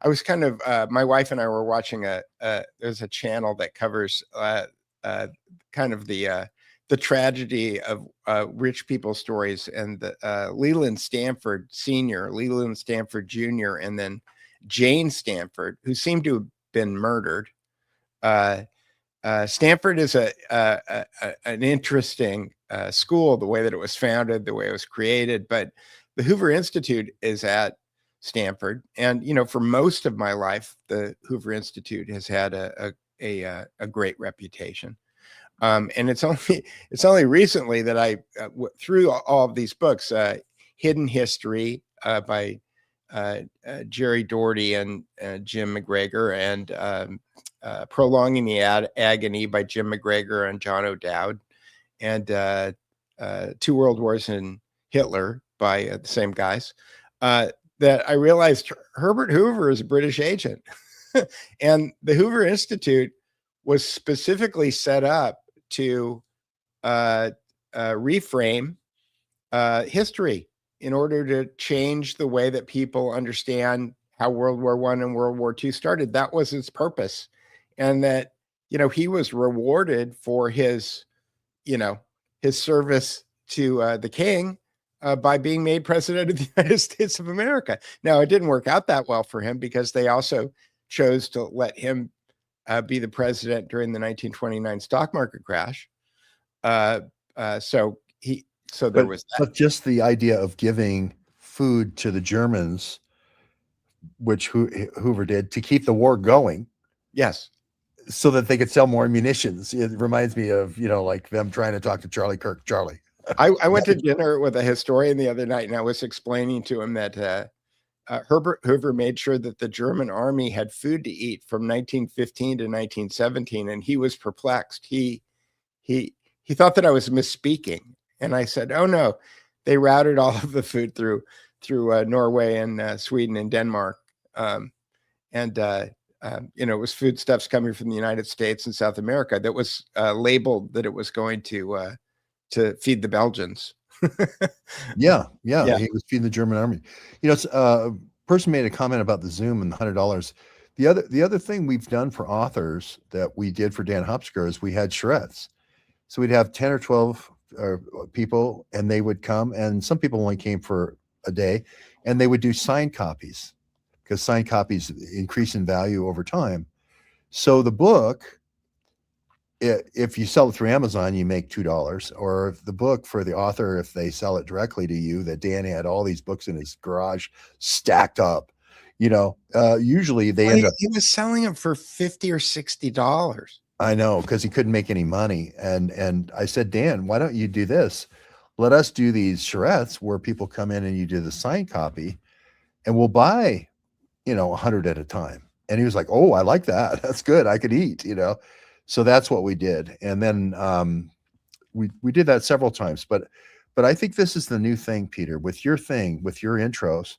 was kind of my wife and I were watching there's a channel that covers kind of the tragedy of rich people stories, and the Leland Stanford Sr., Leland Stanford Jr., and then Jane Stanford, who seemed to have been murdered. Stanford is an interesting school, the way that it was founded, the way it was created, but the Hoover Institute is at Stanford. And, you know, for most of my life, the Hoover Institute has had a great reputation. And it's only recently that I, through all of these books, Hidden History by Jerry Doherty and Jim McGregor, and Prolonging the Agony by Jim McGregor and John O'Dowd, and Two World Wars and Hitler by the same guys, that I realized Herbert Hoover is a British agent. And the Hoover Institute was specifically set up to reframe history in order to change the way that people understand how World War I and World War II started. That was its purpose. And that, you know, he was rewarded for his, you know, his service to the king by being made president of the United States of America. Now, it didn't work out that well for him, because they also chose to let him be the president during the 1929 stock market crash. So there was that. But just the idea of giving food to the Germans, which Hoover did to keep the war going. Yes. So that they could sell more munitions. It reminds me of, you know, like them trying to talk to Charlie Kirk. Charlie. I went to dinner with a historian the other night, and I was explaining to him that Herbert Hoover made sure that the German army had food to eat from 1915 to 1917, and he was perplexed. He thought that I was misspeaking, and I said, "Oh no, they routed all of the food through Norway and Sweden and Denmark, you know, it was foodstuffs coming from the United States and South America that was labeled that it was going to feed the Belgians." Yeah. He was feeding the German army. You know, a person made a comment about the Zoom and the $100. The other thing we've done for authors that we did for Dan Hopsker is we had charrettes. So we'd have 10 or 12 people, and they would come, and some people only came for a day, and they would do signed copies, because signed copies increase in value over time. So the book, if you sell it through Amazon, you make $2, or if the book for the author, if they sell it directly to you, that Dan had all these books in his garage stacked up, you know, usually they end up. He was selling them for $50 or $60. I know, because he couldn't make any money. And I said, Dan, why don't you do this? Let us do these charrettes where people come in and you do the signed copy, and we'll buy, you know, 100 at a time. And he was like, oh, I like that. That's good. I could eat, you know. So that's what we did. And then we did that several times. But I think this is the new thing, Peter, with your intros.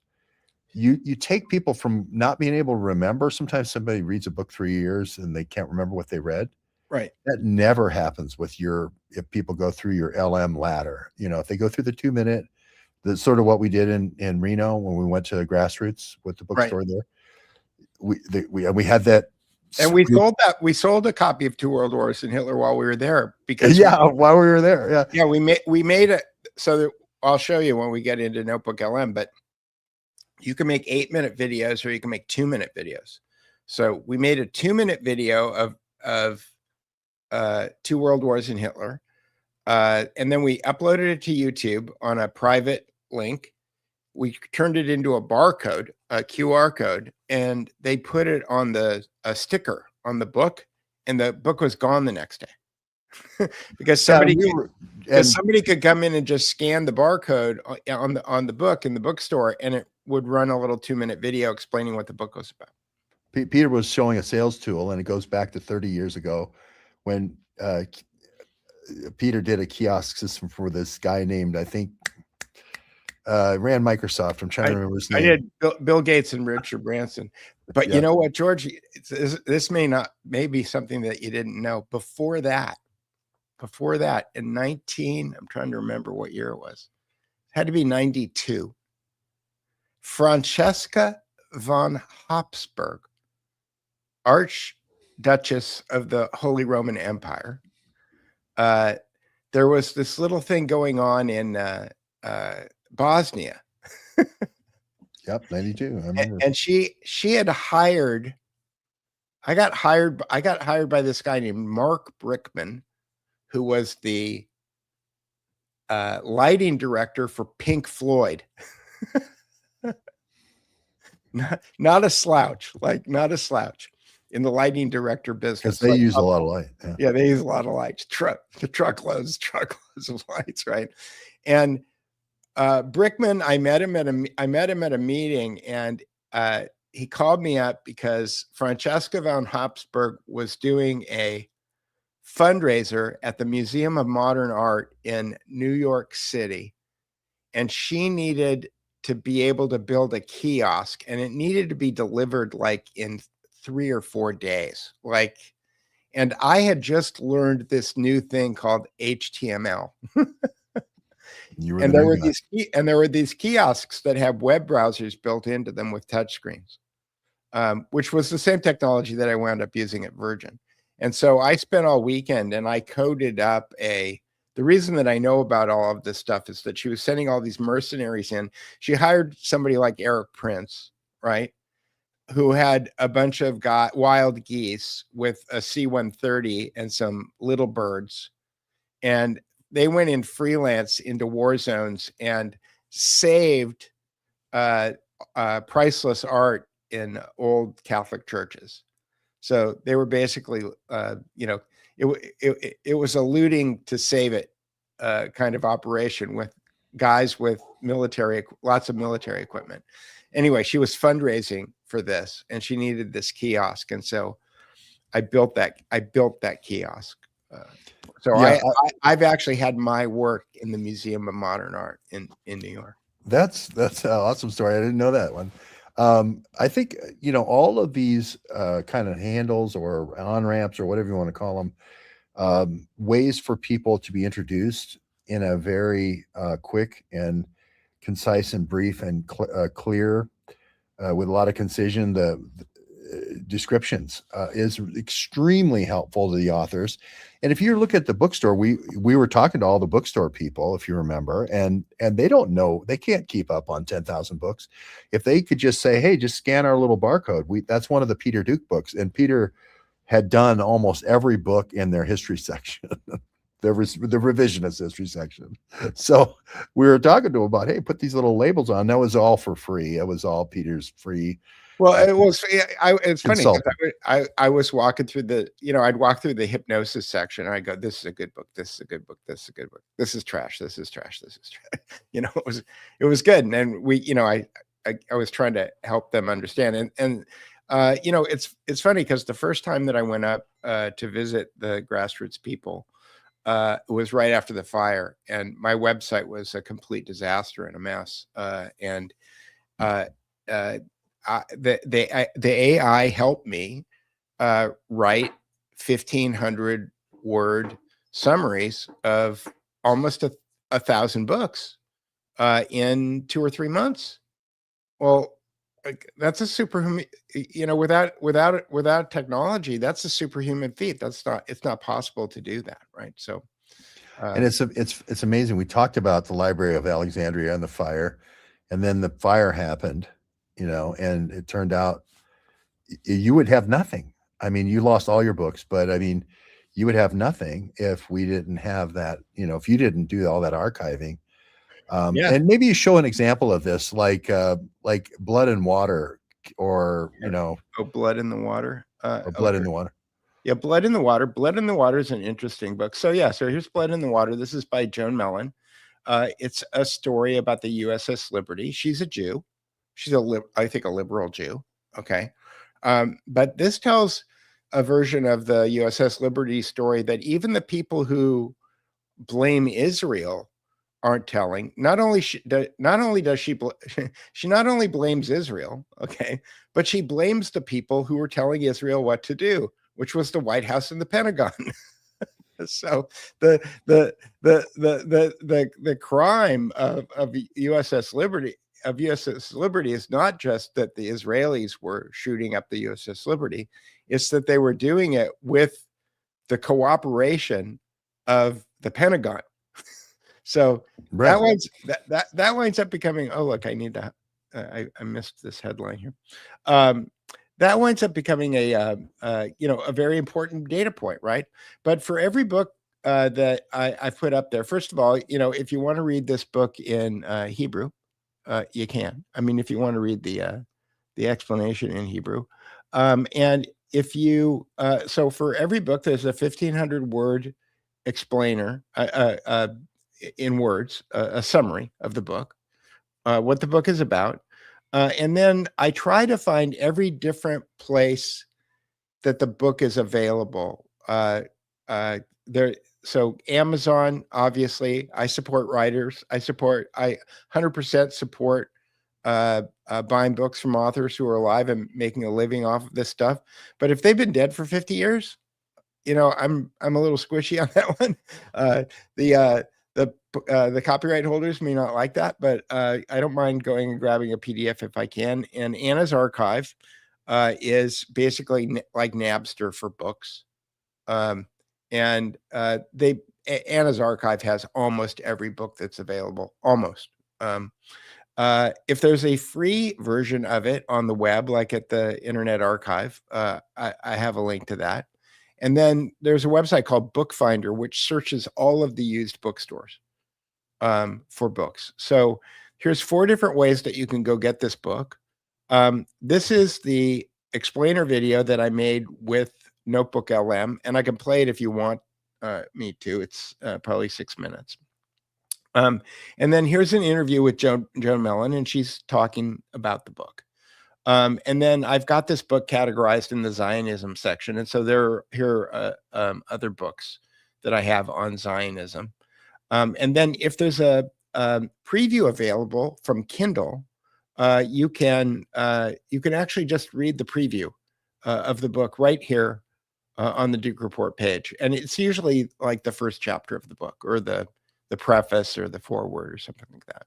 You take people from not being able to remember. Sometimes somebody reads a book 3 years and they can't remember what they read. Right. That never happens if people go through your LM ladder. You know, if they go through the 2-minute, that's sort of what we did in Reno when we went to Grassroots with the bookstore there. We had that. And we sold a copy of Two World Wars and Hitler while we were there, because while we were there. Yeah. We made it so that I'll show you when we get into Notebook LM, but you can make 8-minute videos or you can make 2-minute videos. So we made a 2-minute video of Two World Wars and Hitler. And then we uploaded it to YouTube on a private link. We turned it into a barcode, a QR code, and they put it on a sticker on the book, and the book was gone the next day. because Yeah, somebody we could, were, because and somebody could come in and just scan the barcode on the book in the bookstore, and it would run a little 2-minute video explaining what the book was about. Peter was showing a sales tool, and it goes back to 30 years ago when Peter did a kiosk system for this guy named, I think, ran Microsoft. I'm trying to remember his I name. did Bill Gates and Richard Branson. But you Yeah. know what, George? This may be something that you didn't know. Before that, in I'm trying to remember what year it was. It had to be 92. Francesca von Habsburg, Archduchess of the Holy Roman Empire. There was this little thing going on in Bosnia. Yep, 92. I remember. And she had hired. I got hired by this guy named Mark Brickman, who was the lighting director for Pink Floyd. not a slouch, not a slouch in the lighting director business. Because they use a lot of light. Yeah, they use a lot of lights. Truckloads of lights, right? And Brickman, I met him at a meeting, and he called me up because Francesca von Habsburg was doing a fundraiser at the Museum of Modern Art in New York City, and she needed to be able to build a kiosk, and it needed to be delivered like in 3 or 4 days. And I had just learned this new thing called HTML. And there were these kiosks that have web browsers built into them with touchscreens, which was the same technology that I wound up using at Virgin. And so I spent all weekend and I coded up the reason that I know about all of this stuff is that she was sending all these mercenaries in. She hired somebody like Eric Prince, right? Who had a bunch of wild geese with a C-130 and some little birds. And they went in freelance into war zones and saved priceless art in old Catholic churches. So they were basically, it was a looting to save it kind of operation with guys with lots of military equipment. Anyway, she was fundraising for this, and she needed this kiosk, and so I built that kiosk. I've actually had my work in the Museum of Modern Art in New York. That's an awesome story. I didn't know that one. I think, all of these kind of handles or on-ramps or whatever you want to call them, ways for people to be introduced in a very quick and concise and brief and clear, with a lot of concision, the descriptions is extremely helpful to the authors. And if you look at the bookstore, we were talking to all the bookstore people, if you remember, and they don't know, they can't keep up on 10,000 books. If they could just say, hey, just scan our little barcode. That's one of the Peter Duke books, and Peter had done almost every book in their history section. The revisionist history section. So we were talking to him about, hey, put these little labels on. That was all for free. It was all Peter's free. Well, it was. It's funny. I was walking through I'd walk through the hypnosis section, and I go, "This is a good book. This is a good book. This is a good book. This is trash. This is trash. This is trash." It was good, and I was trying to help them understand, and it's funny because the first time that I went up to visit the grassroots people, it was right after the fire, and my website was a complete disaster and a mess, the AI helped me write 1,500 word summaries of almost 1,000 books in 2 or 3 months. Well, that's a superhuman. Without technology, that's a superhuman feat. It's not possible to do that, right? So, and it's amazing. We talked about the Library of Alexandria and the fire, and then the fire happened. And it turned out you would have nothing. I mean, you lost all your books, but I mean, you would have nothing if we didn't have that, if you didn't do all that archiving. And maybe you show an example of this, like Blood and Water, or, Blood in the Water. Or Blood in the Water. Yeah, Blood in the Water. Blood in the Water is an interesting book. So yeah, so here's Blood in the Water. This is by Joan Mellon. It's a story about the USS Liberty. She's a Jew. She's I think a liberal Jew. Okay. But this tells a version of the USS Liberty story that even the people who blame Israel aren't telling. Not only does she she not only blames Israel, okay, but she blames the people who were telling Israel what to do, which was the White House and the Pentagon. So the crime of USS Liberty is not just that the Israelis were shooting up the USS Liberty, it's that they were doing it with the cooperation of the Pentagon. So Right. that winds up becoming, oh look, I need to I missed this headline here. That winds up becoming a very important data point, right? But for every book that I've put up there, first of all, if you want to read this book in Hebrew, you can. I mean, if you want to read the explanation in Hebrew, and if you so for every book, there's a 1,500 word explainer in words, a summary of the book, what the book is about. And then I try to find every different place that the book is available. So Amazon, obviously, I support writers. I 100% support buying books from authors who are alive and making a living off of this stuff. But if they've been dead for 50 years, I'm a little squishy on that one. The copyright holders may not like that, but I don't mind going and grabbing a PDF if I can. And Anna's Archive is basically like Napster for books. Anna's Archive has almost every book that's available, almost. If there's a free version of it on the web, like at the Internet Archive, I have a link to that. And then there's a website called Bookfinder, which searches all of the used bookstores for books. So here's 4 different ways that you can go get this book. This is the explainer video that I made with Notebook LM, and I can play it if you want me to. It's probably 6 minutes. And then here's an interview with Joan Mellon, and she's talking about the book. And then I've got this book categorized in the Zionism section. And so here are other books that I have on Zionism. And then if there's a preview available from Kindle, you can actually just read the preview of the book right here on the Duke Report page. And it's usually like the first chapter of the book, or the preface, or the foreword, or something like that.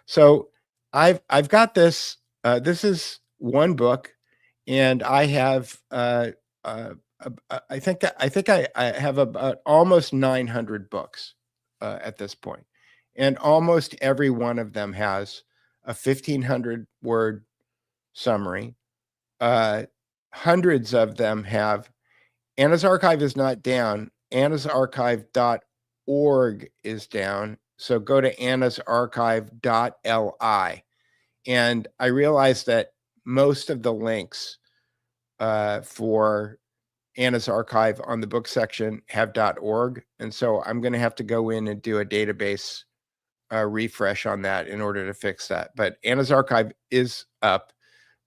So I've got this. This is one book, and I have I think I have about almost 900 books at this point, and almost every one of them has a 1,500 word summary. Hundreds of them have. Anna's Archive is not down. Anna'sArchive.org is down. So go to Anna'sArchive.li. And I realized that most of the links for Anna's Archive on the book section have .org. And so I'm going to have to go in and do a database refresh on that in order to fix that. But Anna's Archive is up.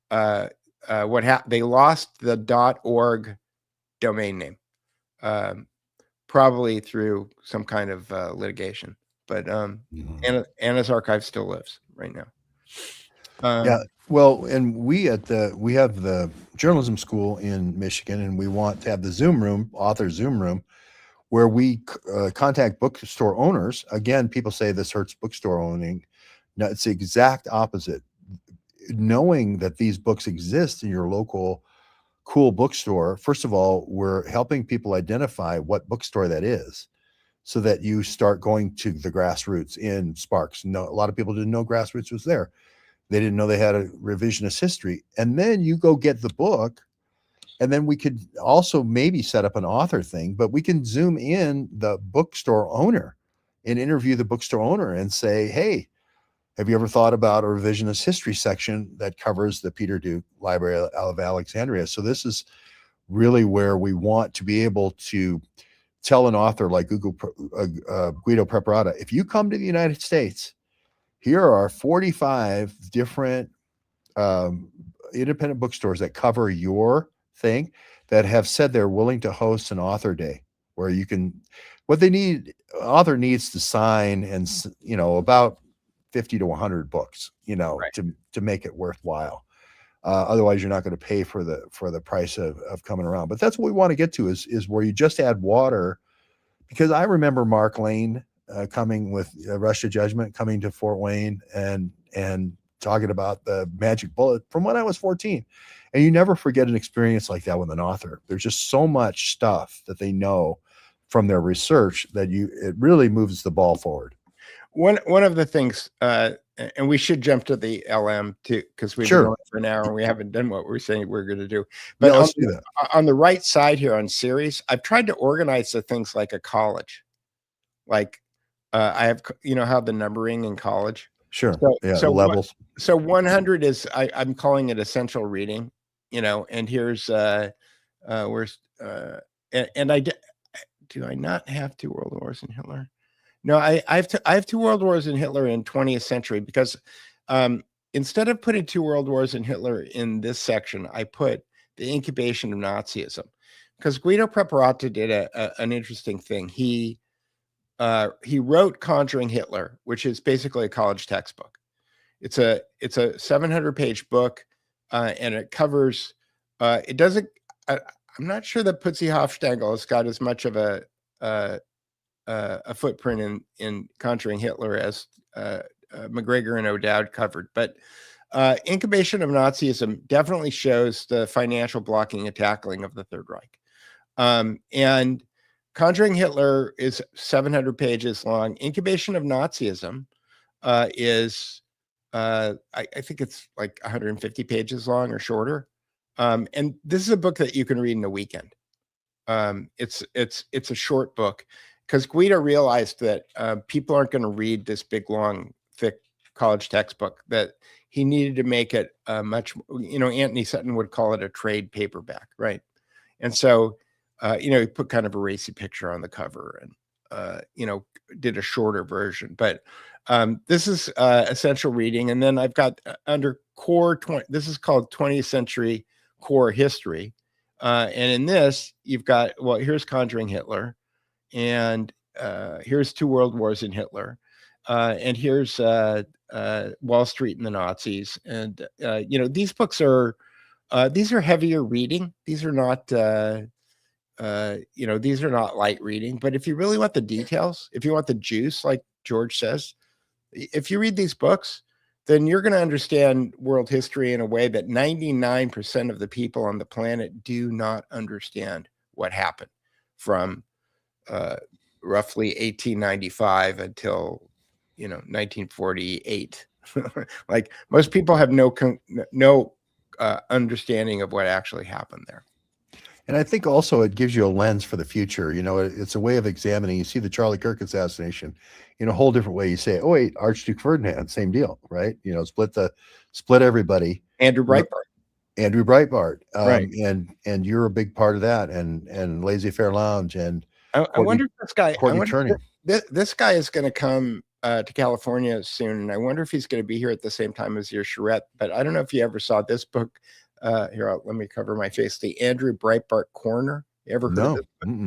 They lost the .org domain name, probably through some kind of litigation. But Anna's Archive still lives right now. Yeah, well, and we have the journalism school in Michigan, and we want to have the Zoom room, author Zoom room, where we contact bookstore owners. Again, people say this hurts bookstore owning. No, it's the exact opposite. Knowing that these books exist in your local cool bookstore, first of all, we're helping people identify what bookstore that is, so that you start going to the Grassroots in Sparks. No, a lot of people didn't know Grassroots was there. They didn't know they had a revisionist history. And then you go get the book, and then we could also maybe set up an author thing, but we can Zoom in the bookstore owner and interview the bookstore owner and say, hey, have you ever thought about a revisionist history section that covers the Peter Duke Library of Alexandria? So this is really where we want to be able to tell an author like Guido Preparata, if you come to the United States, here are 45 different independent bookstores that cover your thing, that have said they're willing to host an author day where you can, what they need, author needs to sign and, about 50 to 100 books, Right. to make it worthwhile. Otherwise you're not going to pay for the price of coming around. But that's what we want to get to, is where you just add water. Because I remember Mark Lane coming with Rush to Judgment, coming to Fort Wayne and talking about the magic bullet from when I was 14. And you never forget an experience like that with an author. There's just so much stuff that they know from their research that it really moves the ball forward. One of the things, and we should jump to the LM too, because we've been going for an hour and we haven't done what we're saying we're going to do. But let's do that. On the right side here on series, I've tried to organize the things like a college. Like I have, how the numbering in college. Sure. So the levels. So 100 is, I'm calling it essential reading, and here's where's and do I not have two world wars and Hitler? No, I have two world wars and Hitler in 20th century, because instead of putting two world wars and Hitler in this section, I put the incubation of Nazism, because Guido Preparata did an interesting thing. He wrote Conjuring Hitler, which is basically a college textbook. It's a 700-page book, and it covers. It doesn't. I'm not sure that Putzi Hofstangl has got as much of a footprint in Conjuring Hitler as McGregor and O'Dowd covered, but incubation of Nazism definitely shows the financial blocking and tackling of the Third Reich. And Conjuring Hitler is 700 pages long. Incubation of Nazism is, I think it's like 150 pages long or shorter. And this is a book that you can read in a weekend. It's a short book, because Guido realized that people aren't going to read this big, long, thick college textbook, that he needed to make it much, Anthony Sutton would call it a trade paperback, right? And so, he put kind of a racy picture on the cover and, did a shorter version. But this is essential reading. And then I've got under core 20, this is called 20th century core history. And in this, you've got, here's Conjuring Hitler. And here's two world wars in Hitler, and here's Wall Street and the Nazis. And these books are heavier reading. These are not these are not light reading. But if you really want the details, if you want the juice, like George says, if you read these books, then you're going to understand world history in a way that 99% of the people on the planet do not understand what happened from roughly 1895 until 1948. Like, most people have no understanding of what actually happened there. And I think also it gives you a lens for the future. It's a way of examining. You see the Charlie Kirk assassination in a whole different way. You say, oh wait, Archduke Ferdinand, same deal, right? Split everybody. Andrew Breitbart. Right. And you're a big part of that, and Laissez-Faire Lounge, and I wonder if this guy, Turning. This guy is going to come to California soon, and I wonder if he's going to be here at the same time as your charrette. But I don't know if you ever saw this book. Here, let me cover my face. The Andrew Breitbart Corner. You ever heard of this?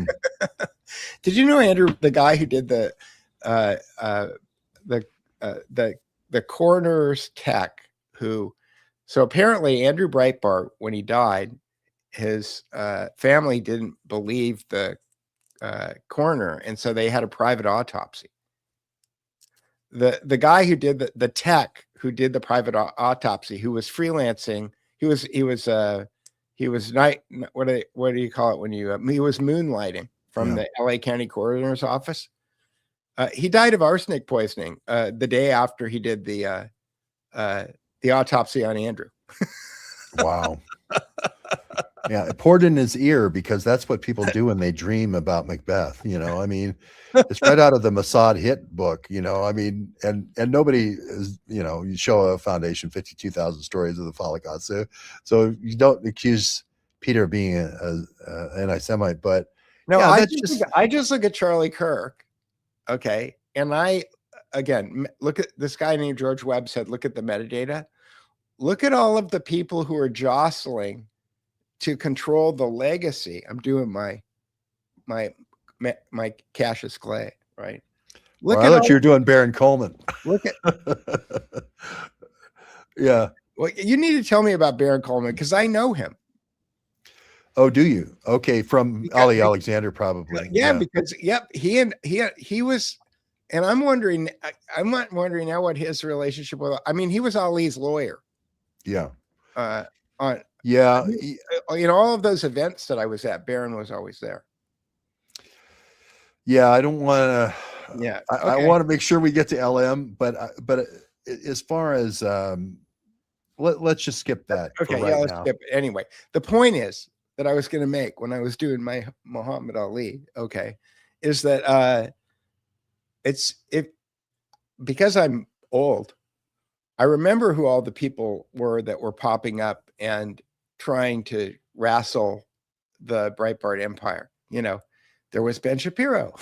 Did you know Andrew, the guy who did the coroner's tech? So apparently Andrew Breitbart, when he died, his family didn't believe the coroner, and so they had a private autopsy. The guy who did the tech who did the private autopsy, who was freelancing, he was what do you call it when you he was moonlighting from the LA County Coroner's office. He died of arsenic poisoning the day after he did the autopsy on Andrew. Wow. Yeah, it poured in his ear, because that's what people do when they dream about Macbeth. It's right out of the Mossad hit book. And nobody is, you show a foundation 52,000 stories of the Holocaust. So you don't accuse Peter being a anti-Semite, but No, yeah, I that's just, just I just look at Charlie Kirk, okay, and I again look at this guy named George Webb said, look at the metadata, look at all of the people who are jostling to control the legacy. I'm doing my Cassius Clay, right? well, Look I at thought all, you were doing Baron Coleman. look at. Yeah. Well, you need to tell me about Baron Coleman because I know him. Oh, do you? Okay, from Because, Ali Alexander, probably. yeah, because yep, he was, and I'm wondering, I'm not wondering now what his relationship was. I mean, he was Ali's lawyer. Yeah. On Yeah. you know, all of those events that I was at, Baron was always there. Yeah. I don't want to. Yeah, I okay. want to make sure we get to LM, but as far as let's just skip that. Okay, for yeah, right let's now. skip it. Anyway, the point is that I was going to make when I was doing my Muhammad Ali, okay, is that because I'm old, I remember who all the people were that were popping up and trying to wrestle the Breitbart empire. You know, there was Ben Shapiro,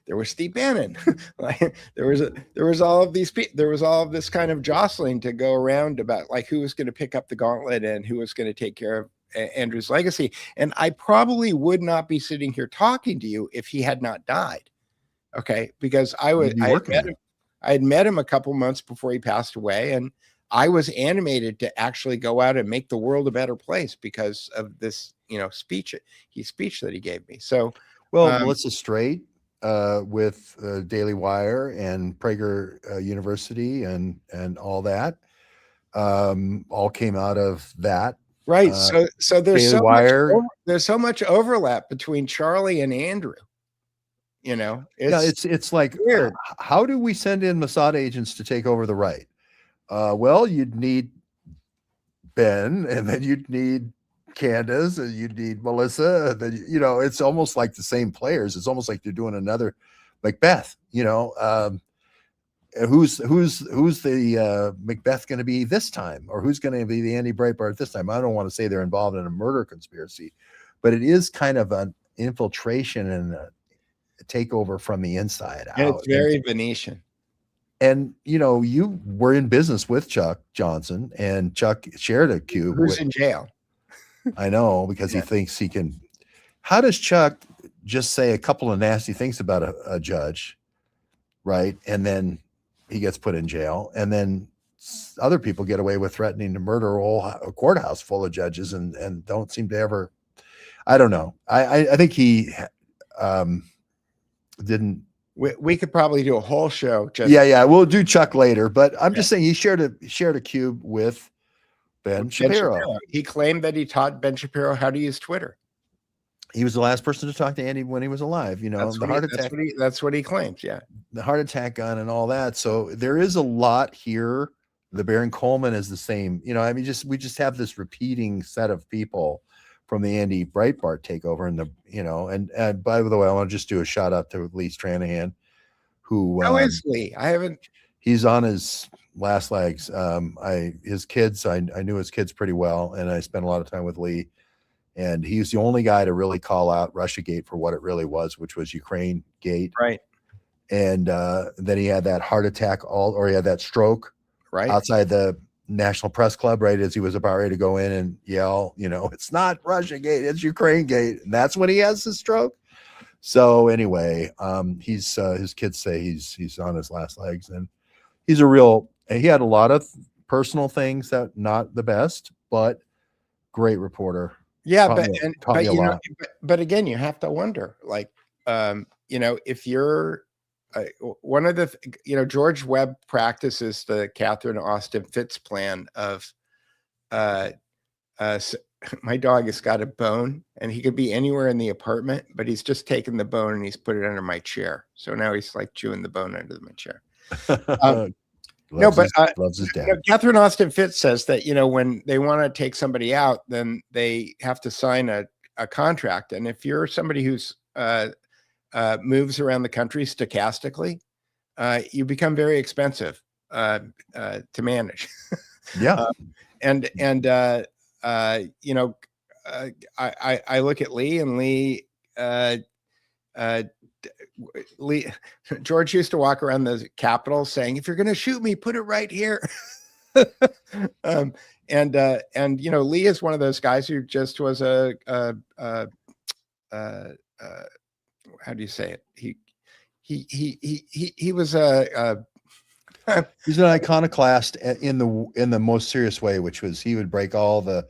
there was Steve Bannon, like there was all of these people, there was all of this kind of jostling to go around about like who was going to pick up the gauntlet and who was going to take care of Andrew's legacy. And I probably would not be sitting here talking to you if he had not died. Okay, because I had met him a couple months before he passed away, and I was animated to actually go out and make the world a better place because of this, you know, speech that he gave me. So, Well, Melissa Straight with Daily Wire and Prager University and all that all came out of that. right. So there's Daily Wire. there's so much overlap between Charlie and Andrew. You know, It's like weird. How do we send in Mossad agents to take over the right? Well, you'd need Ben, and then you'd need Candace, and you'd need Melissa. And then it's almost like the same players. It's almost like they're doing another Macbeth. Who's the Macbeth going to be this time, or who's going to be the Andy Breitbart this time? I don't want to say they're involved in a murder conspiracy, but it is kind of an infiltration and a takeover from the inside out. It's very Venetian. And you were in business with Chuck Johnson, and Chuck shared a cube. Who's in jail? I know, because he thinks he can. How does Chuck just say a couple of nasty things about a judge, right? And then he gets put in jail, and then other people get away with threatening to murder a courthouse full of judges and don't seem to ever. I don't know. I think he didn't. We could probably do a whole show. Yeah. We'll do Chuck later, but I'm just saying he shared a cube with Ben Shapiro. He claimed that he taught Ben Shapiro how to use Twitter. He was the last person to talk to Andy when he was alive. That's the heart attack. That's what he claims. Yeah, the heart attack gun and all that. So there is a lot here. The Baron Coleman is the same. We just have this repeating set of people from the Andy Breitbart takeover, and by the way, I want to just do a shout out to Lee Stranahan, who how is Lee? I haven't. He's on his last legs. His kids, I knew his kids pretty well, and I spent a lot of time with Lee, and he's the only guy to really call out Russiagate for what it really was, which was Ukraine Gate, right? And then he had that heart attack, he had that stroke, right, outside the National Press Club, right as he was about ready to go in and yell, it's not Russiagate, it's Ukraine Gate, and that's when he has the stroke. So anyway, his kids say he's on his last legs, and he had a lot of personal things that not the best, but great reporter. Yeah, but again, you have to wonder, like, if you're one of the, George Webb practices the Catherine Austin Fitz plan of, my dog has got a bone and he could be anywhere in the apartment, but he's just taken the bone and he's put it under my chair. So now he's like chewing the bone under my chair. Loves his dad. Catherine Austin Fitz says that, when they want to take somebody out, then they have to sign a contract. And if you're somebody who's moves around the country stochastically, you become very expensive to manage. Yeah. I look at Lee, and Lee, Lee, George used to walk around the Capitol saying, "If you're going to shoot me, put it right here." And Lee is one of those guys who just was how do you say it? He was He's an iconoclast in the most serious way, which was he would break all the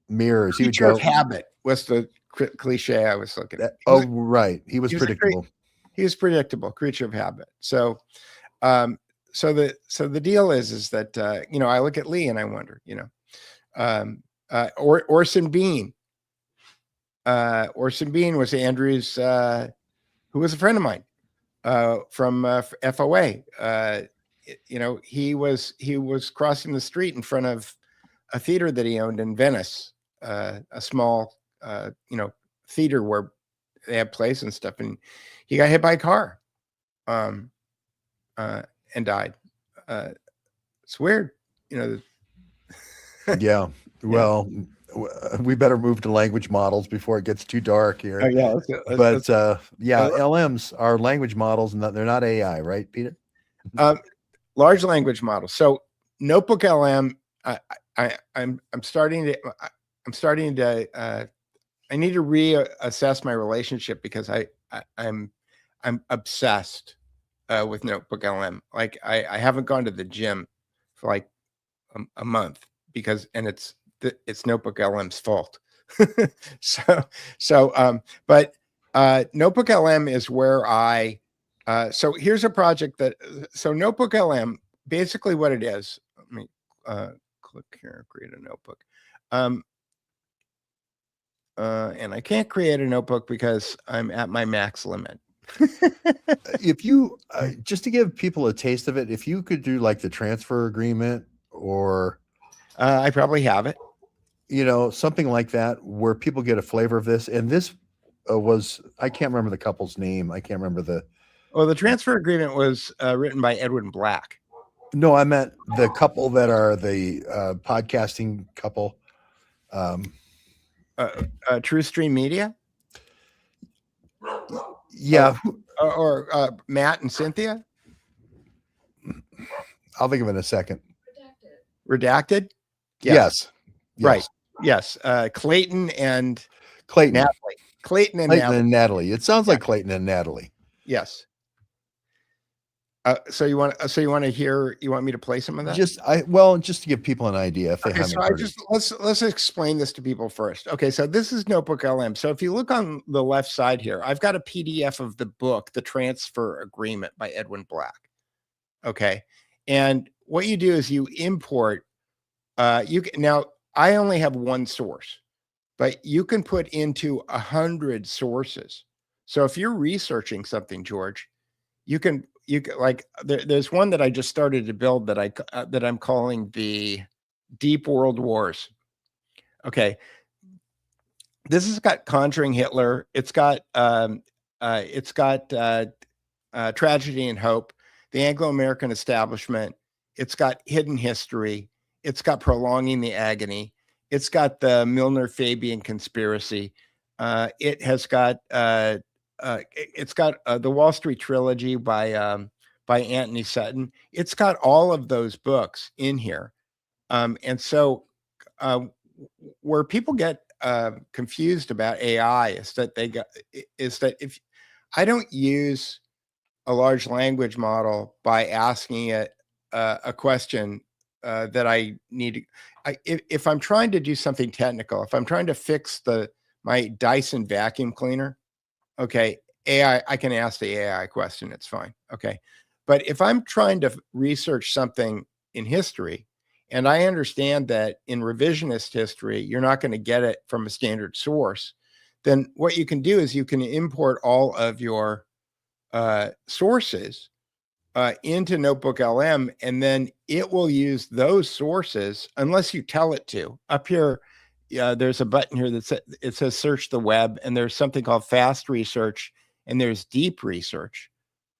mirrors. He would creature go. of habit was the cliche I was looking at. Right. He was predictable. He was predictable, creature of habit. So, so the deal is that I look at Lee and I wonder, Orson Bean. Orson Bean was Andrew's, who was a friend of mine from FOA. He was crossing the street in front of a theater that he owned in Venice, a small theater where they have plays and stuff, and he got hit by a car, and died. It's weird, Yeah. Well, we better move to language models before it gets too dark here. Oh, yeah. LMs are language models, and they're not AI, right, Peter? Large language models. So Notebook LM, I'm starting to I need to reassess my relationship because I'm obsessed with Notebook LM. Like I haven't gone to the gym for like a month because it's Notebook LM's fault. But Notebook LM is where so here's a project so Notebook LM, basically what it is, let me click here, create a notebook. And I can't create a notebook because I'm at my max limit. If you, just to give people a taste of it, if you could do like the transfer agreement or I probably have it. Something like that where people get a flavor of this. And this I can't remember the couple's name. I can't remember the transfer agreement was written by Edwin Black. No, I meant the couple that are the podcasting couple. True Stream Media? Yeah. Or Matt and Cynthia? I'll think of it in a second. Redacted? Yes. Right. Yes. Clayton and Clayton. Natalie. Clayton and Natalie. It sounds like Clayton and Natalie. Yes. So you want me to play some of that? Just to give people an idea if they haven't heard it. Let's explain this to people first. Okay, so this is Notebook LM. So if you look on the left side here, I've got a PDF of the book, The Transfer Agreement by Edwin Black. Okay. And what you do is you import, now I only have one source, but you can put into 100 sources. So if you're researching something, George, you can like there's one that I just started to build that I'm calling the Deep World Wars. Okay, this has got Conjuring Hitler. It's got Tragedy and Hope, the Anglo-American Establishment. It's got Hidden History. It's got Prolonging the Agony. It's got the Milner-Fabian Conspiracy. It has got the Wall Street Trilogy by Anthony Sutton. It's got all of those books in here. And so where people get confused about AI is that if I don't use a large language model by asking it a question that I need to, if I'm trying to do something technical, if I'm trying to fix my Dyson vacuum cleaner, okay, AI, I can ask the AI question. It's fine. Okay. But if I'm trying to research something in history, and I understand that in revisionist history, you're not going to get it from a standard source, then what you can do is you can import all of your sources into Notebook LM, and then it will use those sources unless you tell it to. Up here, there's a button here it says search the web, and there's something called fast research, and there's deep research,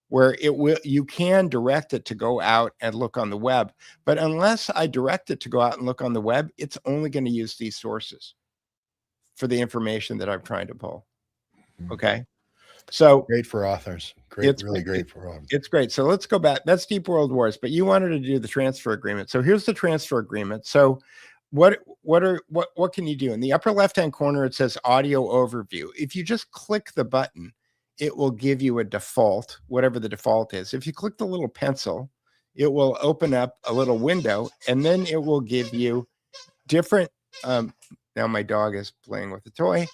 where you can direct it to go out and look on the web. But unless I direct it to go out and look on the web, it's only going to use these sources. for the information that I'm trying to pull. Okay. So Great for authors. Great, it's really great for authors. it's great. So let's go back. That's Deep World Wars, but you wanted to do the transfer agreement. So here's the transfer agreement. So what can you do? In the upper left-hand corner, it says audio overview. If you just click the button, it will give you a default, whatever the default is. If you click the little pencil, it will open up a little window, and then it will give you different, now my dog is playing with the toy.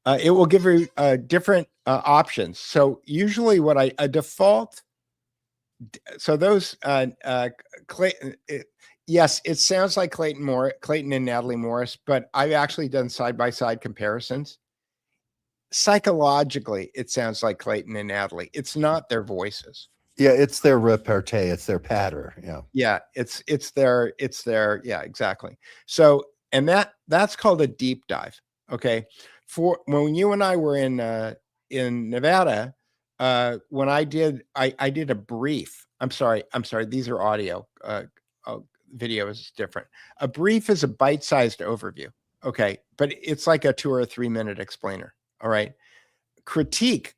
It will give you different options. So usually what a default, so those, yes, it sounds like Clayton and Natalie Morris, but I've actually done side-by-side comparisons. Psychologically, it sounds like Clayton and Natalie. It's not their voices. Yeah, it's their repartee, it's their patter. Yeah. Yeah, it's their, yeah, exactly. So, and that's called a deep dive. Okay. For when you and I were in Nevada, when I did a brief. I'm sorry, these are audio. Video is different. A brief is a bite-sized overview. Okay, but it's like a 2 or 3 minute explainer. All right. Critique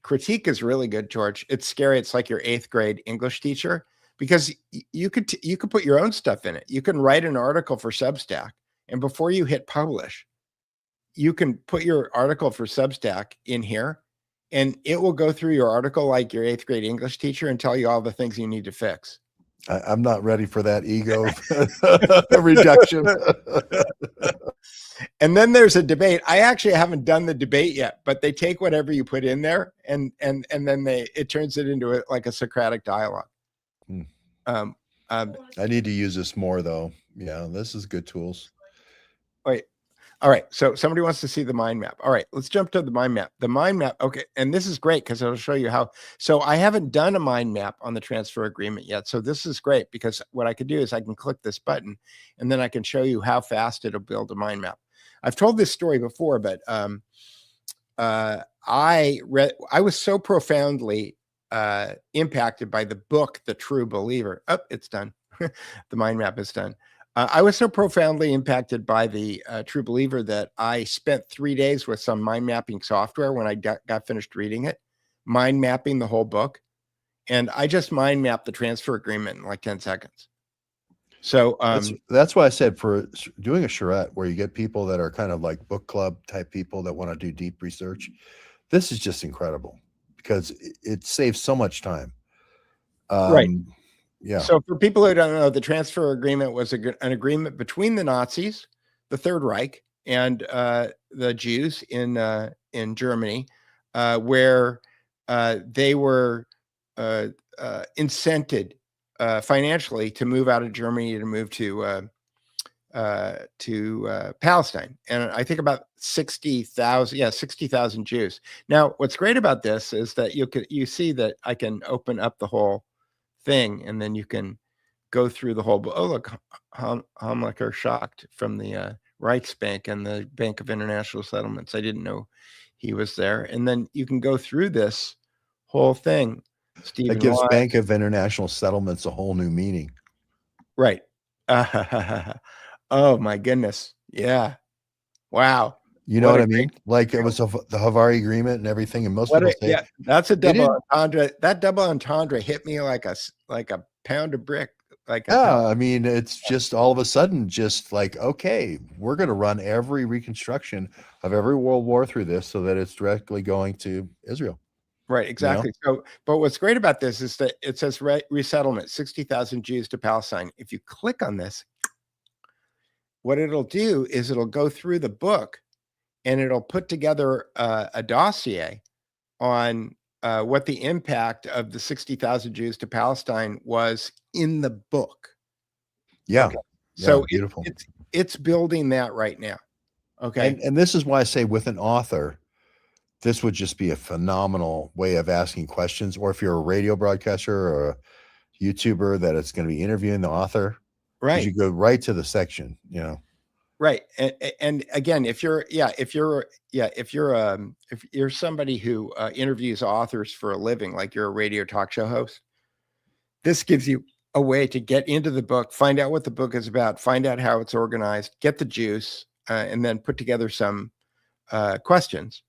is really good, George. It's scary. It's like your 8th grade English teacher, because you could put your own stuff in it. You can write an article for Substack, and before you hit publish, you can put your article for Substack in here, and it will go through your article like your 8th grade English teacher and tell you all the things you need to fix. I'm not ready for that ego reduction. And then there's a debate. I actually haven't done the debate yet, but they take whatever you put in there, and then it turns it into like a Socratic dialogue. I need to use this more, though. Yeah, this is good tools. Wait. All right. So somebody wants to see the mind map. All right, let's jump to the mind map. The mind map. Okay. And this is great because it'll show you how. So I haven't done a mind map on the transfer agreement yet. So this is great because what I could do is I can click this button and then I can show you how fast it'll build a mind map. I've told this story before, but I was so profoundly impacted by the book, The True Believer. Oh, it's done. The mind map is done. I was so profoundly impacted by the True Believer that I spent 3 days with some mind mapping software when I got finished reading it, mind mapping the whole book. And I just mind mapped the transfer agreement in like 10 seconds. So that's why I said for doing a charrette where you get people that are kind of like book club type people that want to do deep research, this is just incredible because it saves so much time. Right. Yeah. So for people who don't know, the transfer agreement was an agreement between the Nazis, the Third Reich, and the Jews in Germany, where they were incented financially to move out of Germany to move to Palestine, and I think about 60,000 Jews. Now, what's great about this is that you see that I can open up the whole thing, and then you can go through the whole. Oh, look, Hamlicher shocked from the Reichsbank and the Bank of International Settlements. I didn't know he was there, and then you can go through this whole thing. Stephen that gives Wise. Bank of International Settlements a whole new meaning. Right. Oh my goodness. Yeah. Wow. You know what I mean? Like it was the Havari Agreement and everything. And most people say, yeah, that's a double entendre. That double entendre hit me like a pound of brick. I mean, it's just all of a sudden, just like, okay, we're going to run every reconstruction of every world war through this so that it's directly going to Israel. Right, exactly. You know? So, but what's great about this is that it says resettlement, 60,000 Jews to Palestine. If you click on this, what it'll do is it'll go through the book and it'll put together a dossier on what the impact of the 60,000 Jews to Palestine was in the book. Yeah. Okay. Yeah, So beautiful. It's building that right now. Okay. And this is why I say with an author, this would just be a phenomenal way of asking questions. Or if you're a radio broadcaster or a YouTuber that it's going to be interviewing the author, right? You go right to the section, you know. Right. And again, if you're somebody who interviews authors for a living, like you're a radio talk show host, this gives you a way to get into the book, find out what the book is about, find out how it's organized, get the juice. and then put together some questions.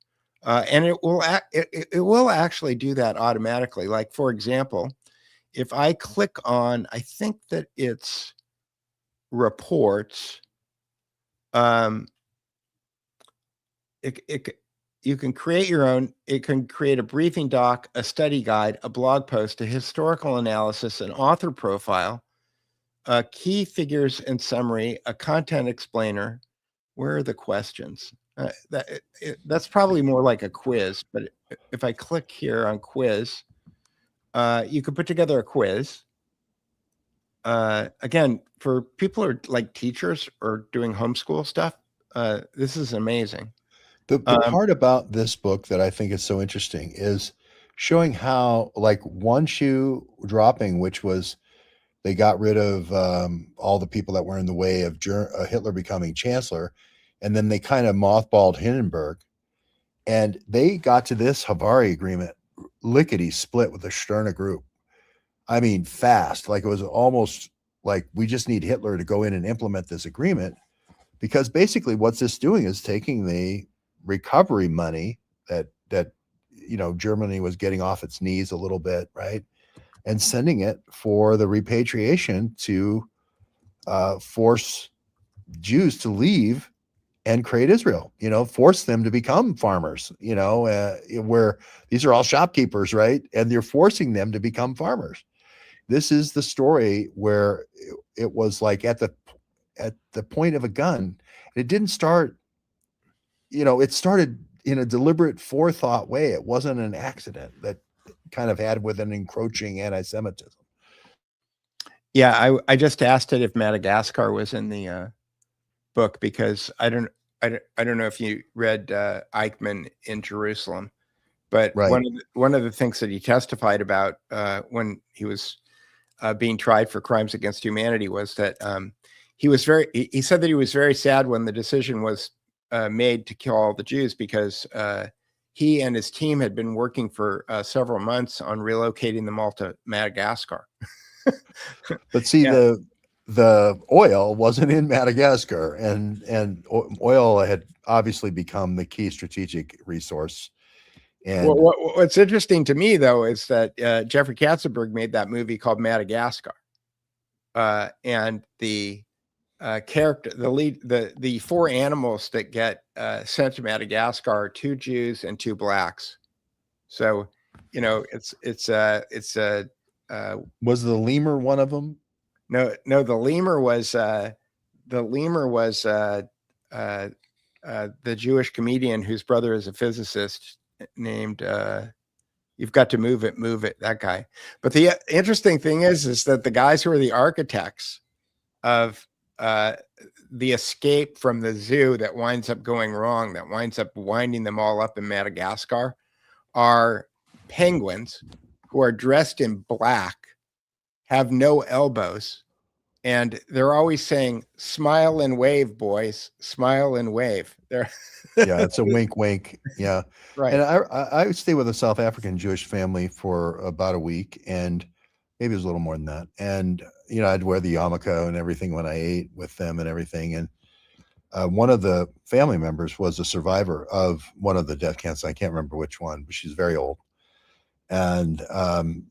And it will actually do that automatically. Like, for example, if I click on, I think that it's reports, you can create your own. It can create a briefing doc, a study guide, a blog post, a historical analysis, an author profile, key figures and summary, a content explainer. Where are the questions? That's probably more like a quiz, but if I click here on quiz, you could put together a quiz. Again, for people who are like teachers or doing homeschool stuff, this is amazing. The part about this book that I think is so interesting is showing how, like, one shoe dropping, which was they got rid of all the people that were in the way of Hitler becoming chancellor, and then they kind of mothballed Hindenburg, and they got to this Havari agreement lickety split with the Stirna group. I mean, fast. Like, it was almost like, we just need Hitler to go in and implement this agreement, because basically what's this doing is taking the recovery money that Germany was getting off its knees a little bit, right, and sending it for the repatriation to force Jews to leave and create Israel, force them to become farmers, where these are all shopkeepers, right? And they're forcing them to become farmers. This is the story where it was like at the point of a gun. It didn't start, it started in a deliberate forethought way. It wasn't an accident that kind of had with an encroaching anti-Semitism. Yeah, I just asked it if Madagascar was in the book, because I don't know if you read Eichmann in Jerusalem, but right. one of the things that he testified about when he was being tried for crimes against humanity was that he said that he was very sad when the decision was made to kill all the Jews, because he and his team had been working for several months on relocating them all to Madagascar. But see, yeah. The oil wasn't in Madagascar, and oil had obviously become the key strategic resource. And what's interesting to me, though, is that Jeffrey Katzenberg made that movie called Madagascar, and the character, the four animals that get sent to Madagascar are 2 Jews and 2 blacks. So, it's was the lemur one of them? No, the lemur was the Jewish comedian whose brother is a physicist named You've Got to Move It, that guy. But the interesting thing is that the guys who are the architects of the escape from the zoo that winds up going wrong, that winds up winding them all up in Madagascar, are penguins who are dressed in black, have no elbows, and they're always saying, "Smile and wave, boys, smile and wave." Yeah, it's a wink, wink. Yeah, right. And I would stay with a South African Jewish family for about a week, and maybe it was a little more than that. And I'd wear the yarmulke and everything when I ate with them and everything. And one of the family members was a survivor of one of the death camps. I can't remember which one, but she's very old. And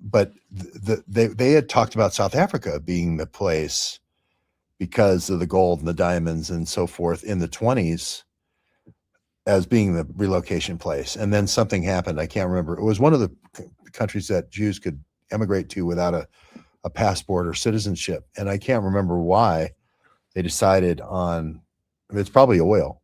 but they had talked about South Africa being the place because of the gold and the diamonds and so forth in the 1920s as being the relocation place. And then something happened. I can't remember. It was one of the countries that Jews could emigrate to without a passport or citizenship. And I can't remember why they decided on, it's probably oil,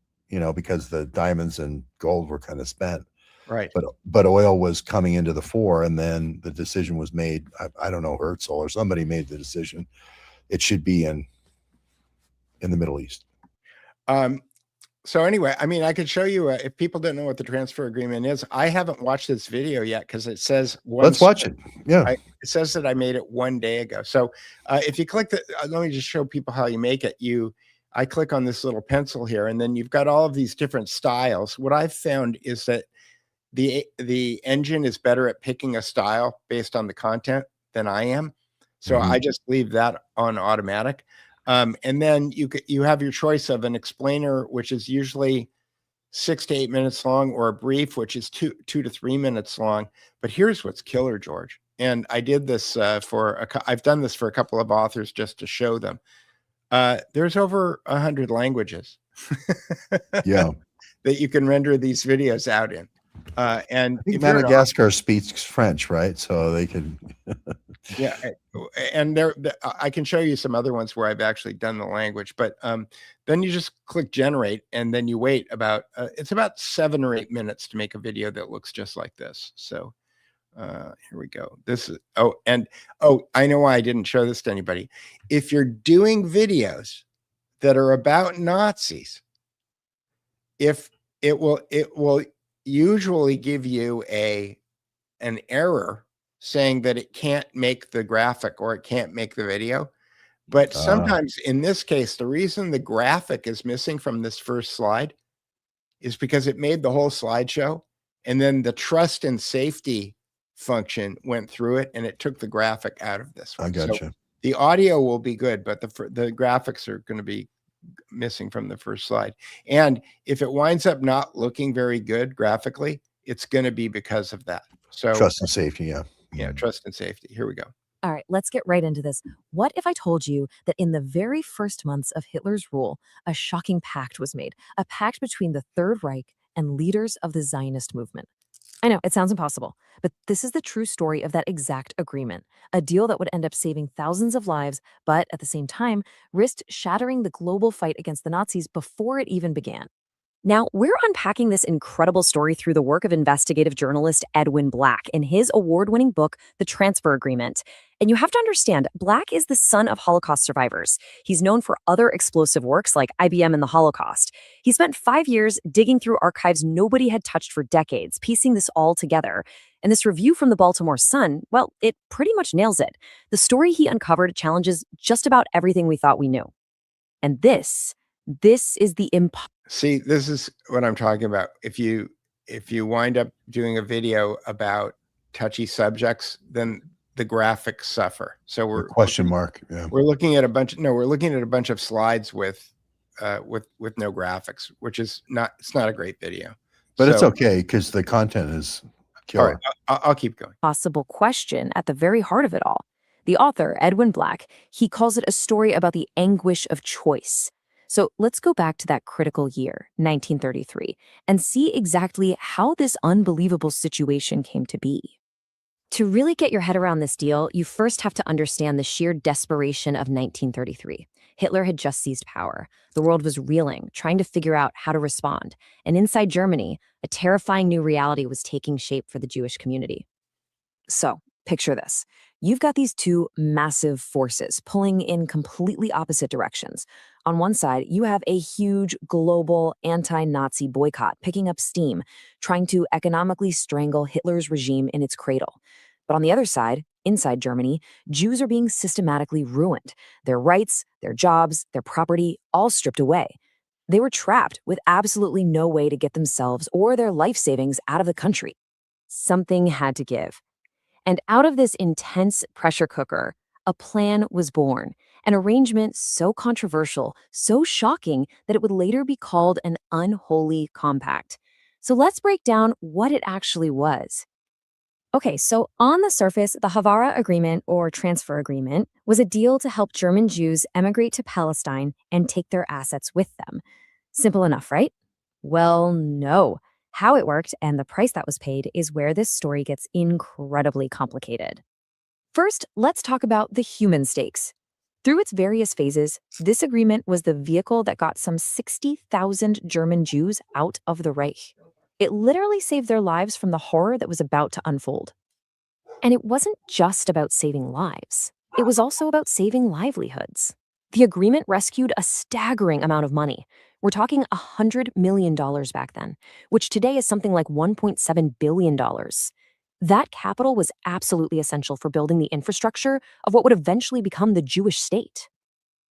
because the diamonds and gold were kind of spent. Right. But oil was coming into the fore, and then the decision was made. I don't know, Herzl or somebody made the decision. It should be in the Middle East. So anyway, I mean, I could show you if people don't know what the transfer agreement is. I haven't watched this video yet because it says let's watch it. Yeah, it says that I made it 1 day ago. So if you click let me just show people how you make it. I click on this little pencil here, and then you've got all of these different styles. What I've found is that the engine is better at picking a style based on the content than I am. So I just leave that on automatic. And then you have your choice of an explainer, which is usually 6 to 8 minutes long, or a brief, which is 2 to 3 minutes long. But here's what's killer, George. And I did this I've done this for a couple of authors just to show them. There's over 100 languages Yeah. that you can render these videos out in. And I think Madagascar speaks French, right? So they can. Yeah, and I can show you some other ones where I've actually done the language, but then you just click generate, and then you wait about it's about 7 or 8 minutes to make a video that looks just like this. So here we go. This is I know why I didn't show this to anybody. If you're doing videos that are about Nazis, if it will usually give you an error saying that it can't make the graphic or it can't make the video. But sometimes in this case, the reason the graphic is missing from this first slide is because it made the whole slideshow, and then the trust and safety function went through it and it took the graphic out of this one. I gotcha. So the audio will be good, but the graphics are going to be missing from the first slide. And if it winds up not looking very good graphically, it's going to be because of that. So Trust and safety, yeah. Yeah, trust and safety. Here we go. All right, let's get right into this. What if I told you that in the very first months of Hitler's rule, a shocking pact was made, a pact between the Third Reich and leaders of the Zionist movement? I know, it sounds impossible, but this is the true story of that exact agreement, a deal that would end up saving thousands of lives, but at the same time, risked shattering the global fight against the Nazis before it even began. Now, we're unpacking this incredible story through the work of investigative journalist Edwin Black in his award-winning book, The Transfer Agreement. And you have to understand, Black is the son of Holocaust survivors. He's known for other explosive works like IBM and the Holocaust. He spent 5 years digging through archives nobody had touched for decades, piecing this all together. And this review from the Baltimore Sun, well, it pretty much nails it. The story he uncovered challenges just about everything we thought we knew. And this is the See, this is what I'm talking about. If you wind up doing a video about touchy subjects, then the graphics suffer. So we're question mark. Yeah. We're looking at a bunch of slides with no graphics, which is not a great video. But it's okay because the content is killer. All right, I'll keep going. Possible question at the very heart of it all. The author, Edwin Black, he calls it a story about the anguish of choice. So let's go back to that critical year, 1933, and see exactly how this unbelievable situation came to be. To really get your head around this deal, you first have to understand the sheer desperation of 1933. Hitler had just seized power. The world was reeling, trying to figure out how to respond. And inside Germany, a terrifying new reality was taking shape for the Jewish community. So, picture this. You've got these two massive forces pulling in completely opposite directions. On one side, you have a huge global anti-Nazi boycott picking up steam, trying to economically strangle Hitler's regime in its cradle. But on the other side, inside Germany, Jews are being systematically ruined. Their rights, their jobs, their property, all stripped away. They were trapped with absolutely no way to get themselves or their life savings out of the country. Something had to give. And out of this intense pressure cooker, a plan was born, an arrangement so controversial, so shocking that it would later be called an unholy compact. So let's break down what it actually was. Okay, so on the surface, the Havara Agreement, or Transfer Agreement, was a deal to help German Jews emigrate to Palestine and take their assets with them. Simple enough, right? Well, no. How it worked and the price that was paid is where this story gets incredibly complicated. First, let's talk about the human stakes. Through its various phases, this agreement was the vehicle that got some 60,000 German Jews out of the Reich. It literally saved their lives from the horror that was about to unfold. And it wasn't just about saving lives. It was also about saving livelihoods. The agreement rescued a staggering amount of money. We're talking $100 million back then, which today is something like $1.7 billion. That capital was absolutely essential for building the infrastructure of what would eventually become the Jewish state.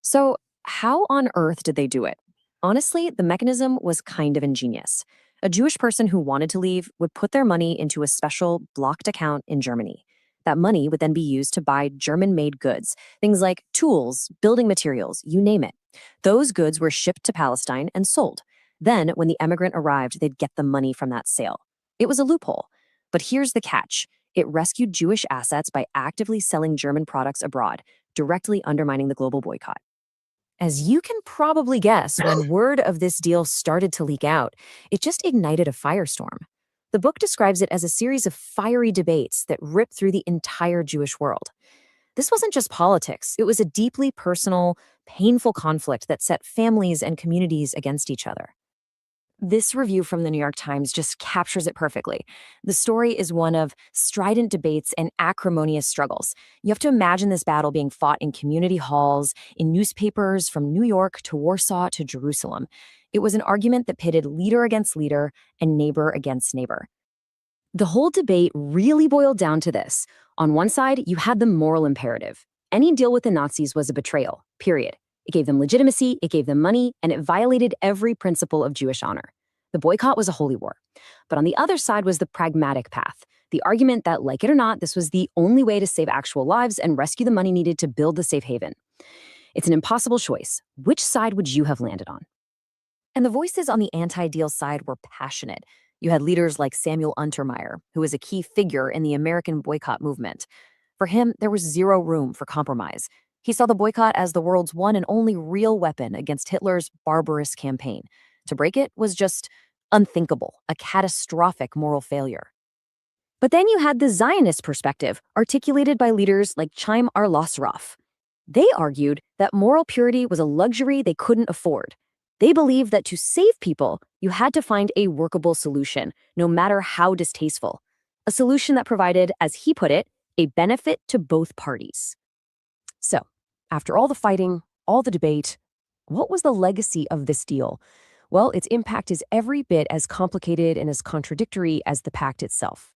So, how on earth did they do it? Honestly, the mechanism was kind of ingenious. A Jewish person who wanted to leave would put their money into a special blocked account in Germany. That money would then be used to buy German-made goods, things like tools, building materials, you name it. Those goods were shipped to Palestine and sold. Then, when the emigrant arrived, they'd get the money from that sale. It was a loophole. But here's the catch. It rescued Jewish assets by actively selling German products abroad, directly undermining the global boycott. As you can probably guess, when word of this deal started to leak out, it just ignited a firestorm. The book describes it as a series of fiery debates that ripped through the entire Jewish world. This wasn't just politics, it was a deeply personal, painful conflict that set families and communities against each other. This review from the New York Times just captures it perfectly. The story is one of strident debates and acrimonious struggles. You have to imagine this battle being fought in community halls, in newspapers from New York to Warsaw to Jerusalem. It was an argument that pitted leader against leader and neighbor against neighbor. The whole debate really boiled down to this. On one side, you had the moral imperative. Any deal with the Nazis was a betrayal, period. It gave them legitimacy, it gave them money, and it violated every principle of Jewish honor. The boycott was a holy war. But on the other side was the pragmatic path, the argument that, like it or not, this was the only way to save actual lives and rescue the money needed to build the safe haven. It's an impossible choice. Which side would you have landed on? And the voices on the anti-deal side were passionate. You had leaders like Samuel Untermyer, who was a key figure in the American boycott movement. For him, there was zero room for compromise. He saw the boycott as the world's one and only real weapon against Hitler's barbarous campaign. To break it was just unthinkable, a catastrophic moral failure. But then you had the Zionist perspective, articulated by leaders like Chaim Arlosroff. They argued that moral purity was a luxury they couldn't afford. They believed that to save people, you had to find a workable solution, no matter how distasteful. A solution that provided, as he put it, a benefit to both parties. So, after all the fighting, all the debate, what was the legacy of this deal? Well, its impact is every bit as complicated and as contradictory as the pact itself.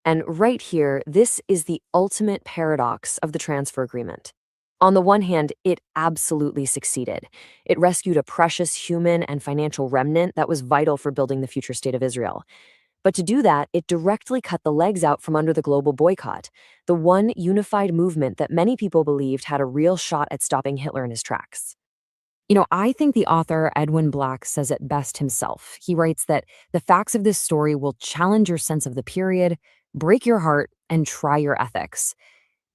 And right here, this is the ultimate paradox of the transfer agreement. On the one hand, it absolutely succeeded. It rescued a precious human and financial remnant that was vital for building the future state of Israel. But to do that, it directly cut the legs out from under the global boycott, the one unified movement that many people believed had a real shot at stopping Hitler in his tracks. I think the author Edwin Black says it best himself. He writes that the facts of this story will challenge your sense of the period, break your heart, and try your ethics.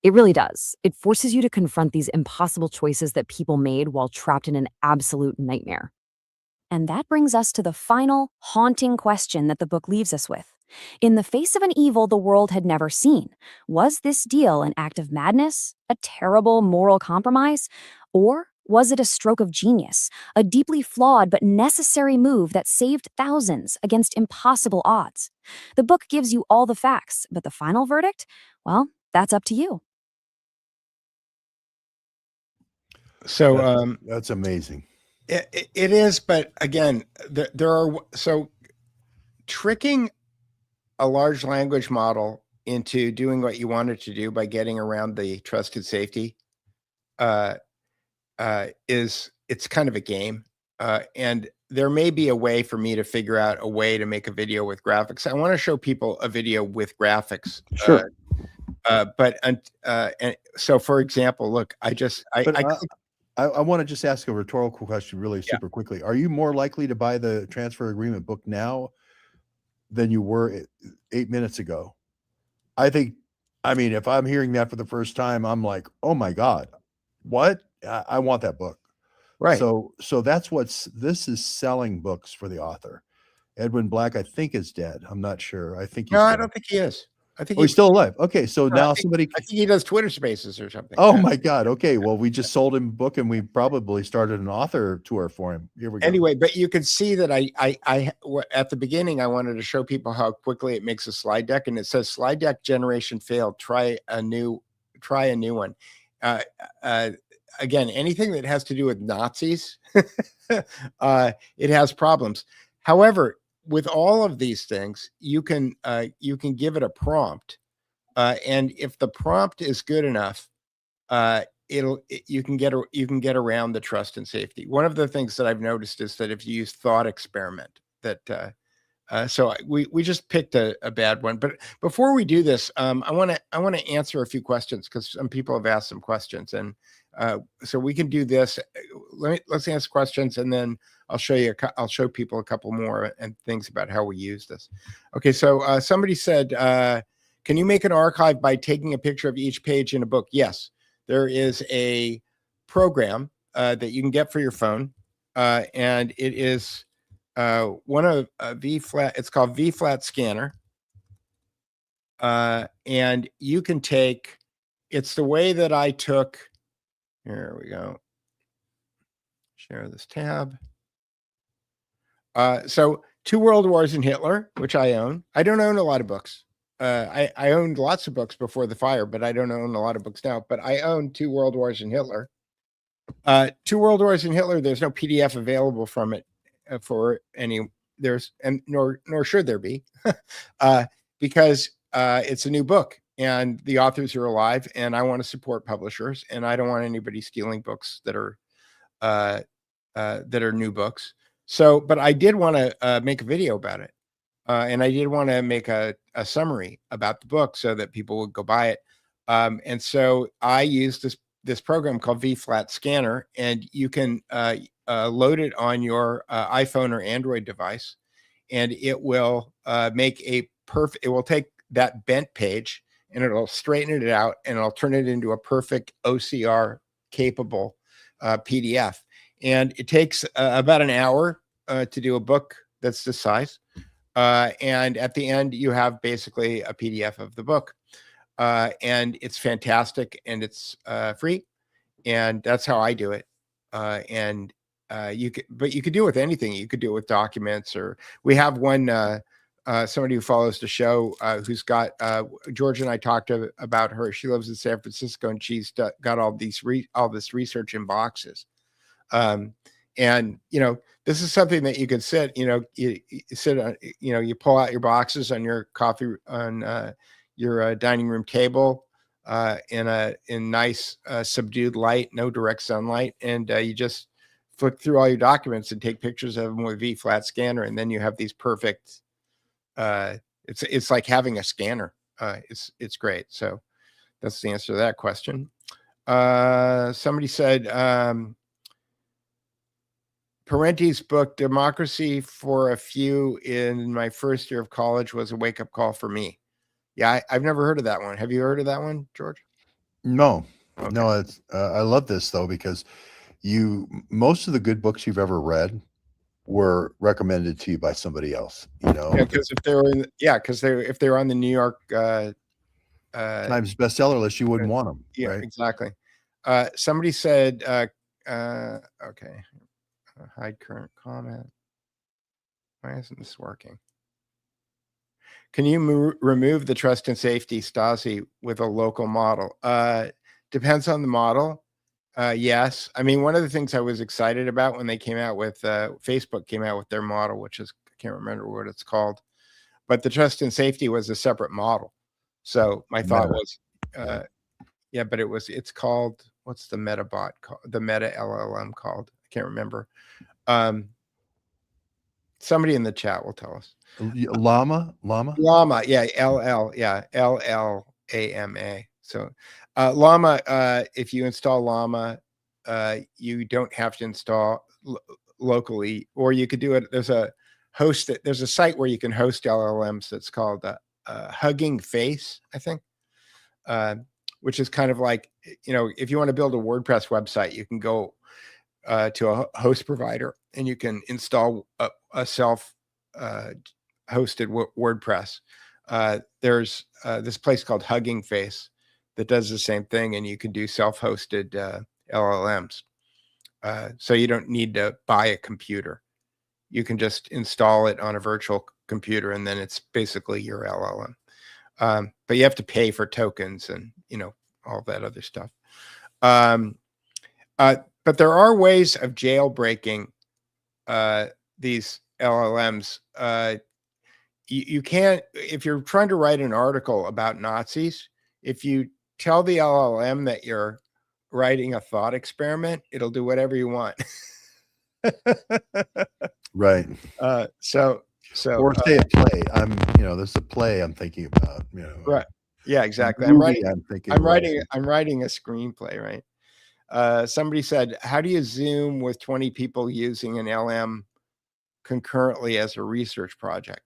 It really does. It forces you to confront these impossible choices that people made while trapped in an absolute nightmare. And that brings us to the final, haunting question that the book leaves us with. In the face of an evil the world had never seen, was this deal an act of madness, a terrible moral compromise, or was it a stroke of genius, a deeply flawed but necessary move that saved thousands against impossible odds? The book gives you all the facts, but the final verdict? Well, that's up to you. So That's amazing. it is, but again, there are tricking a large language model into doing what you want it to do by getting around the trusted safety it's kind of a game, and there may be a way for me to figure out a way to make a video with graphics. I want to show people a video with graphics. Sure. And so, for example, look, I want to just ask a rhetorical question really super quickly. Are you more likely to buy the transfer agreement book now than you were 8 minutes ago? I mean, if I'm hearing that for the first time, I'm like, oh my God, what? I want that book. Right. So this is selling books for the author. Edwin Black, I think, is dead. I'm not sure. I think he's No, dead. I don't think he is. I think he's still alive. Okay, so now I think he does Twitter Spaces or something. Oh my God. Okay, well, we just sold him a book, and we probably started an author tour for him. Here we go. Anyway, but you can see that I at the beginning I wanted to show people how quickly it makes a slide deck, and it says slide deck generation failed. Try a new one. Again, anything that has to do with Nazis, it has problems. However, with all of these things, you can give it a prompt, and if the prompt is good enough, you can get around the trust and safety. One of the things that I've noticed is that if you use thought experiment, that So we just picked a bad one. But before we do this, I want to answer a few questions because some people have asked some questions, and so we can do this. Let's answer questions, and then I'll show people a couple more and things about how we use this. Okay, so somebody said, can you make an archive by taking a picture of each page in a book? Yes, there is a program that you can get for your phone, and it is one of V-Flat. It's called V-Flat Scanner, and you can take. It's the way that I took. Here we go. Share this tab. So, Two World Wars and Hitler, which I own. I don't own a lot of books. I owned lots of books before the fire, but I don't own a lot of books now. But I own Two World Wars and Hitler. Two World Wars and Hitler. There's no PDF available from it for any. Nor should there be, because it's a new book and the authors are alive, and I want to support publishers, and I don't want anybody stealing books that are new books. So, but I did want to make a video about it. And I did want to make a summary about the book so that people would go buy it. And so I used this program called V-Flat Scanner, and you can load it on your iPhone or Android device, and it will make it will take that bent page and it'll straighten it out, and it'll turn it into a perfect OCR capable PDF. And it takes about an hour to do a book that's this size. And at the end, you have basically a PDF of the book. And it's fantastic, and it's free. And that's how I do it. You could do it with anything. You could do it with documents, or we have one, somebody who follows the show, who's got, George and I talked about her. She lives in San Francisco, and she's got all this research in boxes. And, this is something that you could sit, you sit on, you pull out your boxes on your your dining room table, in nice, subdued light, no direct sunlight. And, you just flick through all your documents and take pictures of them with V-Flat Scanner. And then you have these perfect, it's like having a scanner. It's great. So that's the answer to that question. Somebody said, Parenti's book, Democracy for a Few in My First Year of College, was a wake-up call for me. Yeah, I've never heard of that one. Have you heard of that one, George? No, Okay. no. It's I love this though, because most of the good books you've ever read were recommended to you by somebody else. Yeah, because if they were on the New York Times bestseller list, you wouldn't want them. Yeah, right? Exactly. Somebody said, okay. Hide current comment. Why isn't this working? Can you remove the trust and safety Stasi with a local model? Depends on the model. Yes. I mean, one of the things I was excited about when they came out with, Facebook came out with their model, which is, I can't remember what it's called, but the trust and safety was a separate model. So my thought was, yeah, but it's called, what's the Meta bot called? The Meta LLM called? I can't remember. Somebody in the chat will tell us. Llama, yeah, LLAMA. So Llama, if you install Llama, you don't have to install locally, or you could do it. There's a site where you can host LLMs that's called Hugging Face, I think, which is kind of like, if you want to build a WordPress website, you can go to a host provider, and you can install a self hosted WordPress. There's this place called Hugging Face that does the same thing, and you can do self-hosted LLMs. So you don't need to buy a computer. You can just install it on a virtual computer, and then it's basically your LLM. But you have to pay for tokens and all that other stuff. But there are ways of jailbreaking these LLMs. You can't, if you're trying to write an article about Nazis, if you tell the LLM that you're writing a thought experiment, it'll do whatever you want. Right. So So, or say a play. There's a play I'm thinking about. right. Yeah, exactly. Movie I'm thinking. I'm writing a screenplay, right? Somebody said, how do you Zoom with 20 people using an LM concurrently as a research project?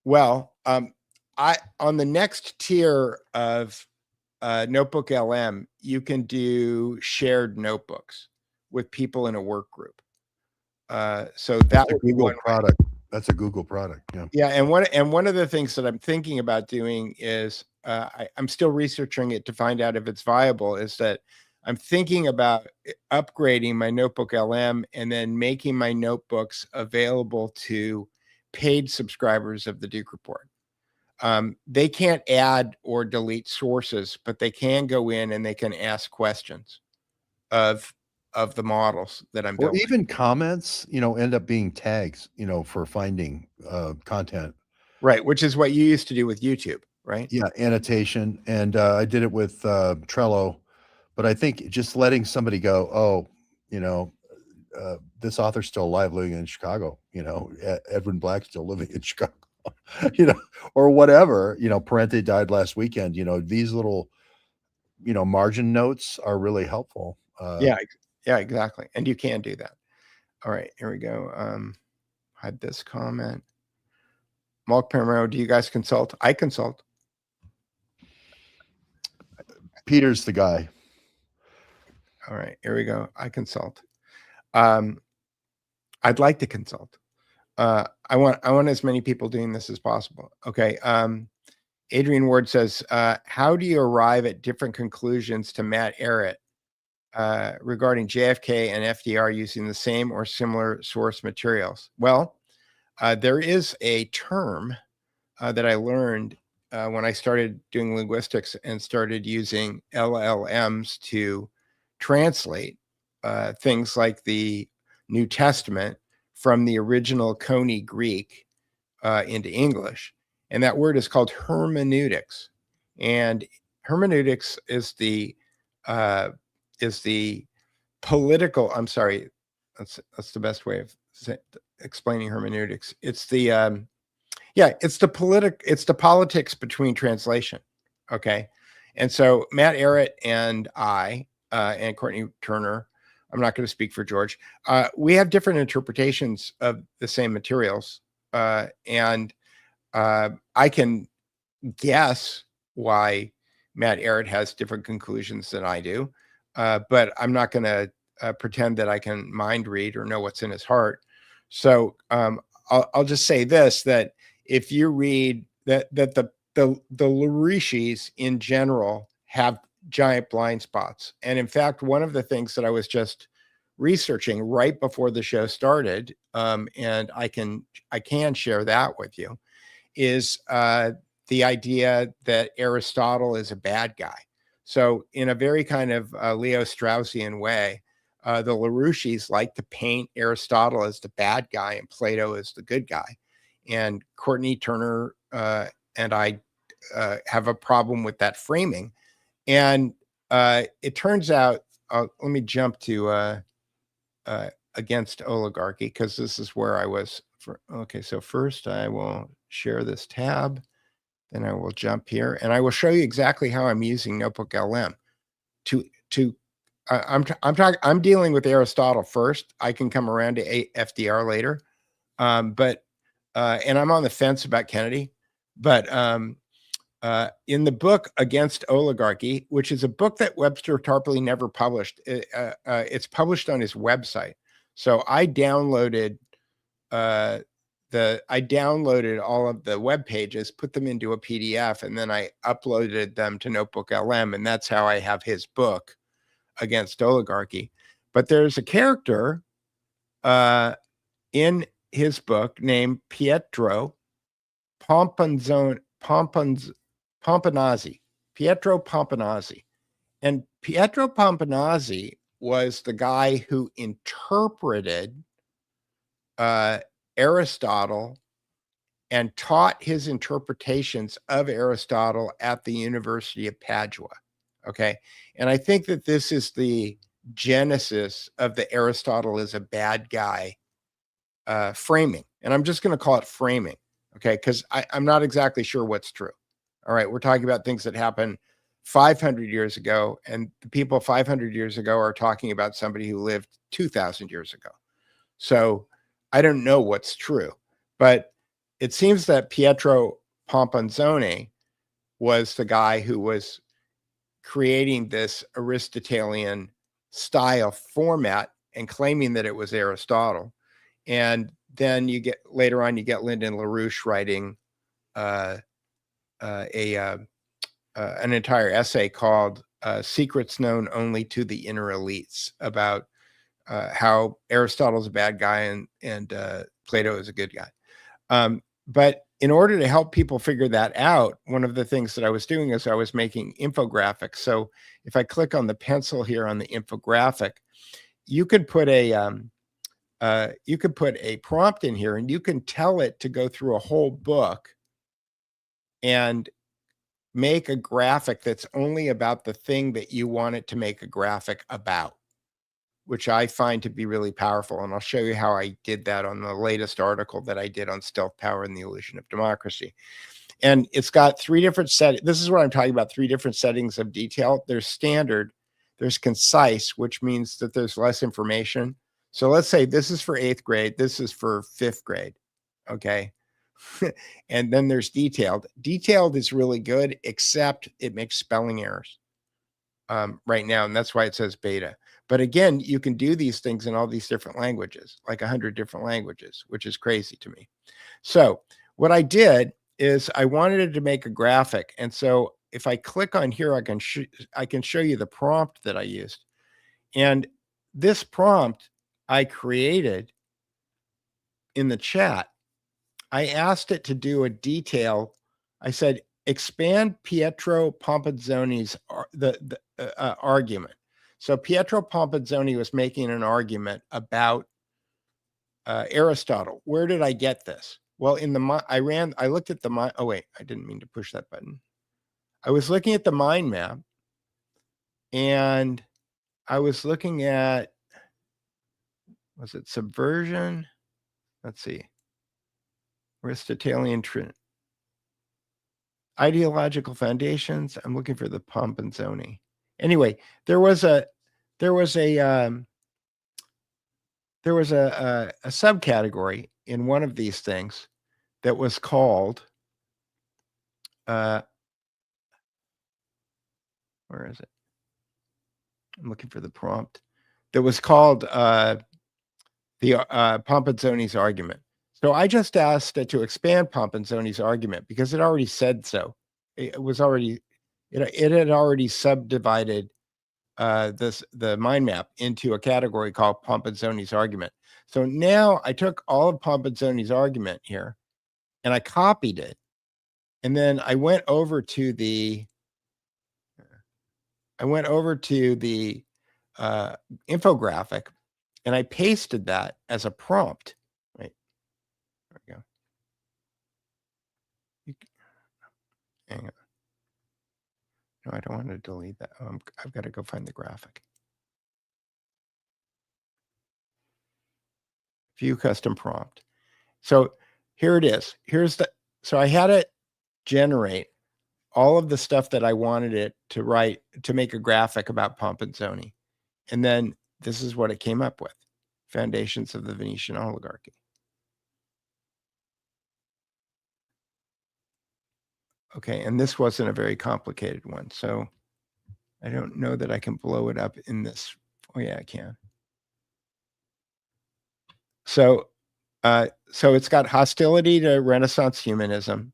Well, on the next tier of Notebook LM, you can do shared notebooks with people in a work group. So that That's a would be Google one way. product. That's a Google product. Yeah. Yeah, and one of the things that I'm thinking about doing is I'm still researching it to find out if it's viable. Is that I'm thinking about upgrading my Notebook LM and then making my notebooks available to paid subscribers of the Duke Report. They can't add or delete sources, but they can go in and they can ask questions of the models that I'm Or building. even comments, end up being tags, for finding content. Right, which is what you used to do with YouTube, right? Yeah, annotation. And I did it with Trello. But I think just letting somebody go, oh, this author's still alive living in Chicago, Edwin Black's still living in Chicago, or whatever, Parente died last weekend, these little, margin notes are really helpful. Yeah, exactly. And you can do that. All right, here we go. Hide this comment. Mark Permero, do you guys consult? I consult. Peter's the guy. All right, here we go. I consult. I'd like to consult. I want as many people doing this as possible. Okay. Adrian Ward says, how do you arrive at different conclusions to Matt Ehret regarding JFK and FDR using the same or similar source materials? Well, there is a term that I learned when I started doing linguistics and started using LLMs to translate things like the New Testament from the original Coney Greek into English. And that word is called hermeneutics. And hermeneutics is the political, I'm sorry, that's the best way of explaining hermeneutics. It's the it's the politics between translation. Okay. And so Matt Ehret and I and Courtney Turner, I'm not going to speak for George, we have different interpretations of the same materials. And I can guess why Matt Ehret has different conclusions than I do, but I'm not going to pretend that I can mind read or know what's in his heart. So I'll just say this, that if you read that the Lurishis in general have giant blind spots. And in fact, one of the things that I was just researching right before the show started, and I can share that with you, is the idea that Aristotle is a bad guy. So in a very kind of Leo Straussian way, the LaRouches like to paint Aristotle as the bad guy and Plato as the good guy. And Courtney Turner and I have a problem with that framing. And it turns out, let me jump to Against Oligarchy, because this is where I was. Okay, so first I will share this tab. Then I will jump here and I will show you exactly how I'm using Notebook LM I'm dealing with Aristotle first. I can come around to FDR later. And I'm on the fence about Kennedy, but in the book Against Oligarchy, which is a book that Webster Tarpley never published, it's published on his website. So I downloaded all of the web pages, put them into a PDF, and then I uploaded them to Notebook LM, and that's how I have his book Against Oligarchy. But there's a character in his book named Pietro Pomponazzi. Pietro Pomponazzi. And Pietro Pomponazzi was the guy who interpreted Aristotle and taught his interpretations of Aristotle at the University of Padua. Okay. And I think that this is the genesis of the Aristotle is a bad guy framing, and I'm just going to call it framing, okay? Because I'm not exactly sure what's true. All right, we're talking about things that happened 500 years ago, and the people 500 years ago are talking about somebody who lived 2,000 years ago. So I don't know what's true, but it seems that Pietro Pomponzoni was the guy who was creating this Aristotelian style format and claiming that it was Aristotle. And then you get later on, you get Lyndon LaRouche writing an entire essay called Secrets Known Only to the Inner Elites, about how Aristotle's a bad guy and Plato is a good guy. But in order to help people figure that out, one of the things that I was doing is I was making infographics. So if I click on the pencil here on the infographic, you could put a prompt in here, and you can tell it to go through a whole book and make a graphic that's only about the thing that you want it to make a graphic about, which I find to be really powerful. And I'll show you how I did that on the latest article that I did on stealth power and the illusion of democracy. And it's got 3 different settings. This is what I'm talking about, 3 different settings of detail. There's standard, there's concise, which means that there's less information. So let's say this is for 8th grade, this is for 5th grade, okay? And then there's detailed. Detailed is really good, except it makes spelling errors right now, and that's why it says beta. But again, you can do these things in all these different languages, like 100 different languages, which is crazy to me. So what I did is I wanted it to make a graphic. And so if I click on here, I can show you the prompt that I used. And this prompt I created in the chat. I asked it to do a detail. I said, expand Pietro Pomponzoni's argument. So Pietro Pomponzoni was making an argument about Aristotle. Where did I get this? Well, I looked at the oh wait, I didn't mean to push that button. I was looking at the mind map, and I was looking at, was it subversion? Let's see. Aristotelian ideological foundations. I'm looking for the Pomponzoni. Anyway, there was a subcategory in one of these things that was called where is it? I'm looking for the prompt. That was called the Pomponzoni's argument. So I just asked it to expand Pomponzoni's argument because it already said so. It was already, it had already subdivided the mind map into a category called Pomponzoni's argument. So now I took all of Pomponzoni's argument here and I copied it. And then I went over to the infographic, and I pasted that as a prompt. Right. There we go. Hang on. No, I don't want to delete that. I've got to go find the graphic. View custom prompt. So here it is. So I had it generate all of the stuff that I wanted it to write to make a graphic about Pomponzoni. And then this is what it came up with. Foundations of the Venetian oligarchy. Okay, and this wasn't a very complicated one, so I don't know that I can blow it up in this. Oh yeah, I can. So it's got hostility to Renaissance humanism,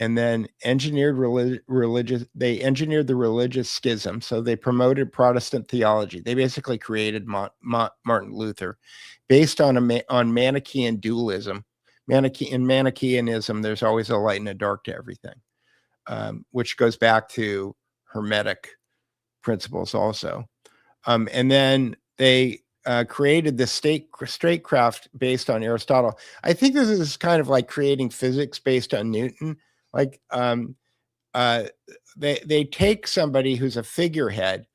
and then engineered they engineered the religious schism. So they promoted Protestant theology. They basically created Martin Luther based on Manichaean dualism. In Manichaeanism, there's always a light and a dark to everything, which goes back to Hermetic principles also. And then they created this statecraft based on Aristotle. I think this is kind of like creating physics based on Newton. Like they take somebody who's a figurehead,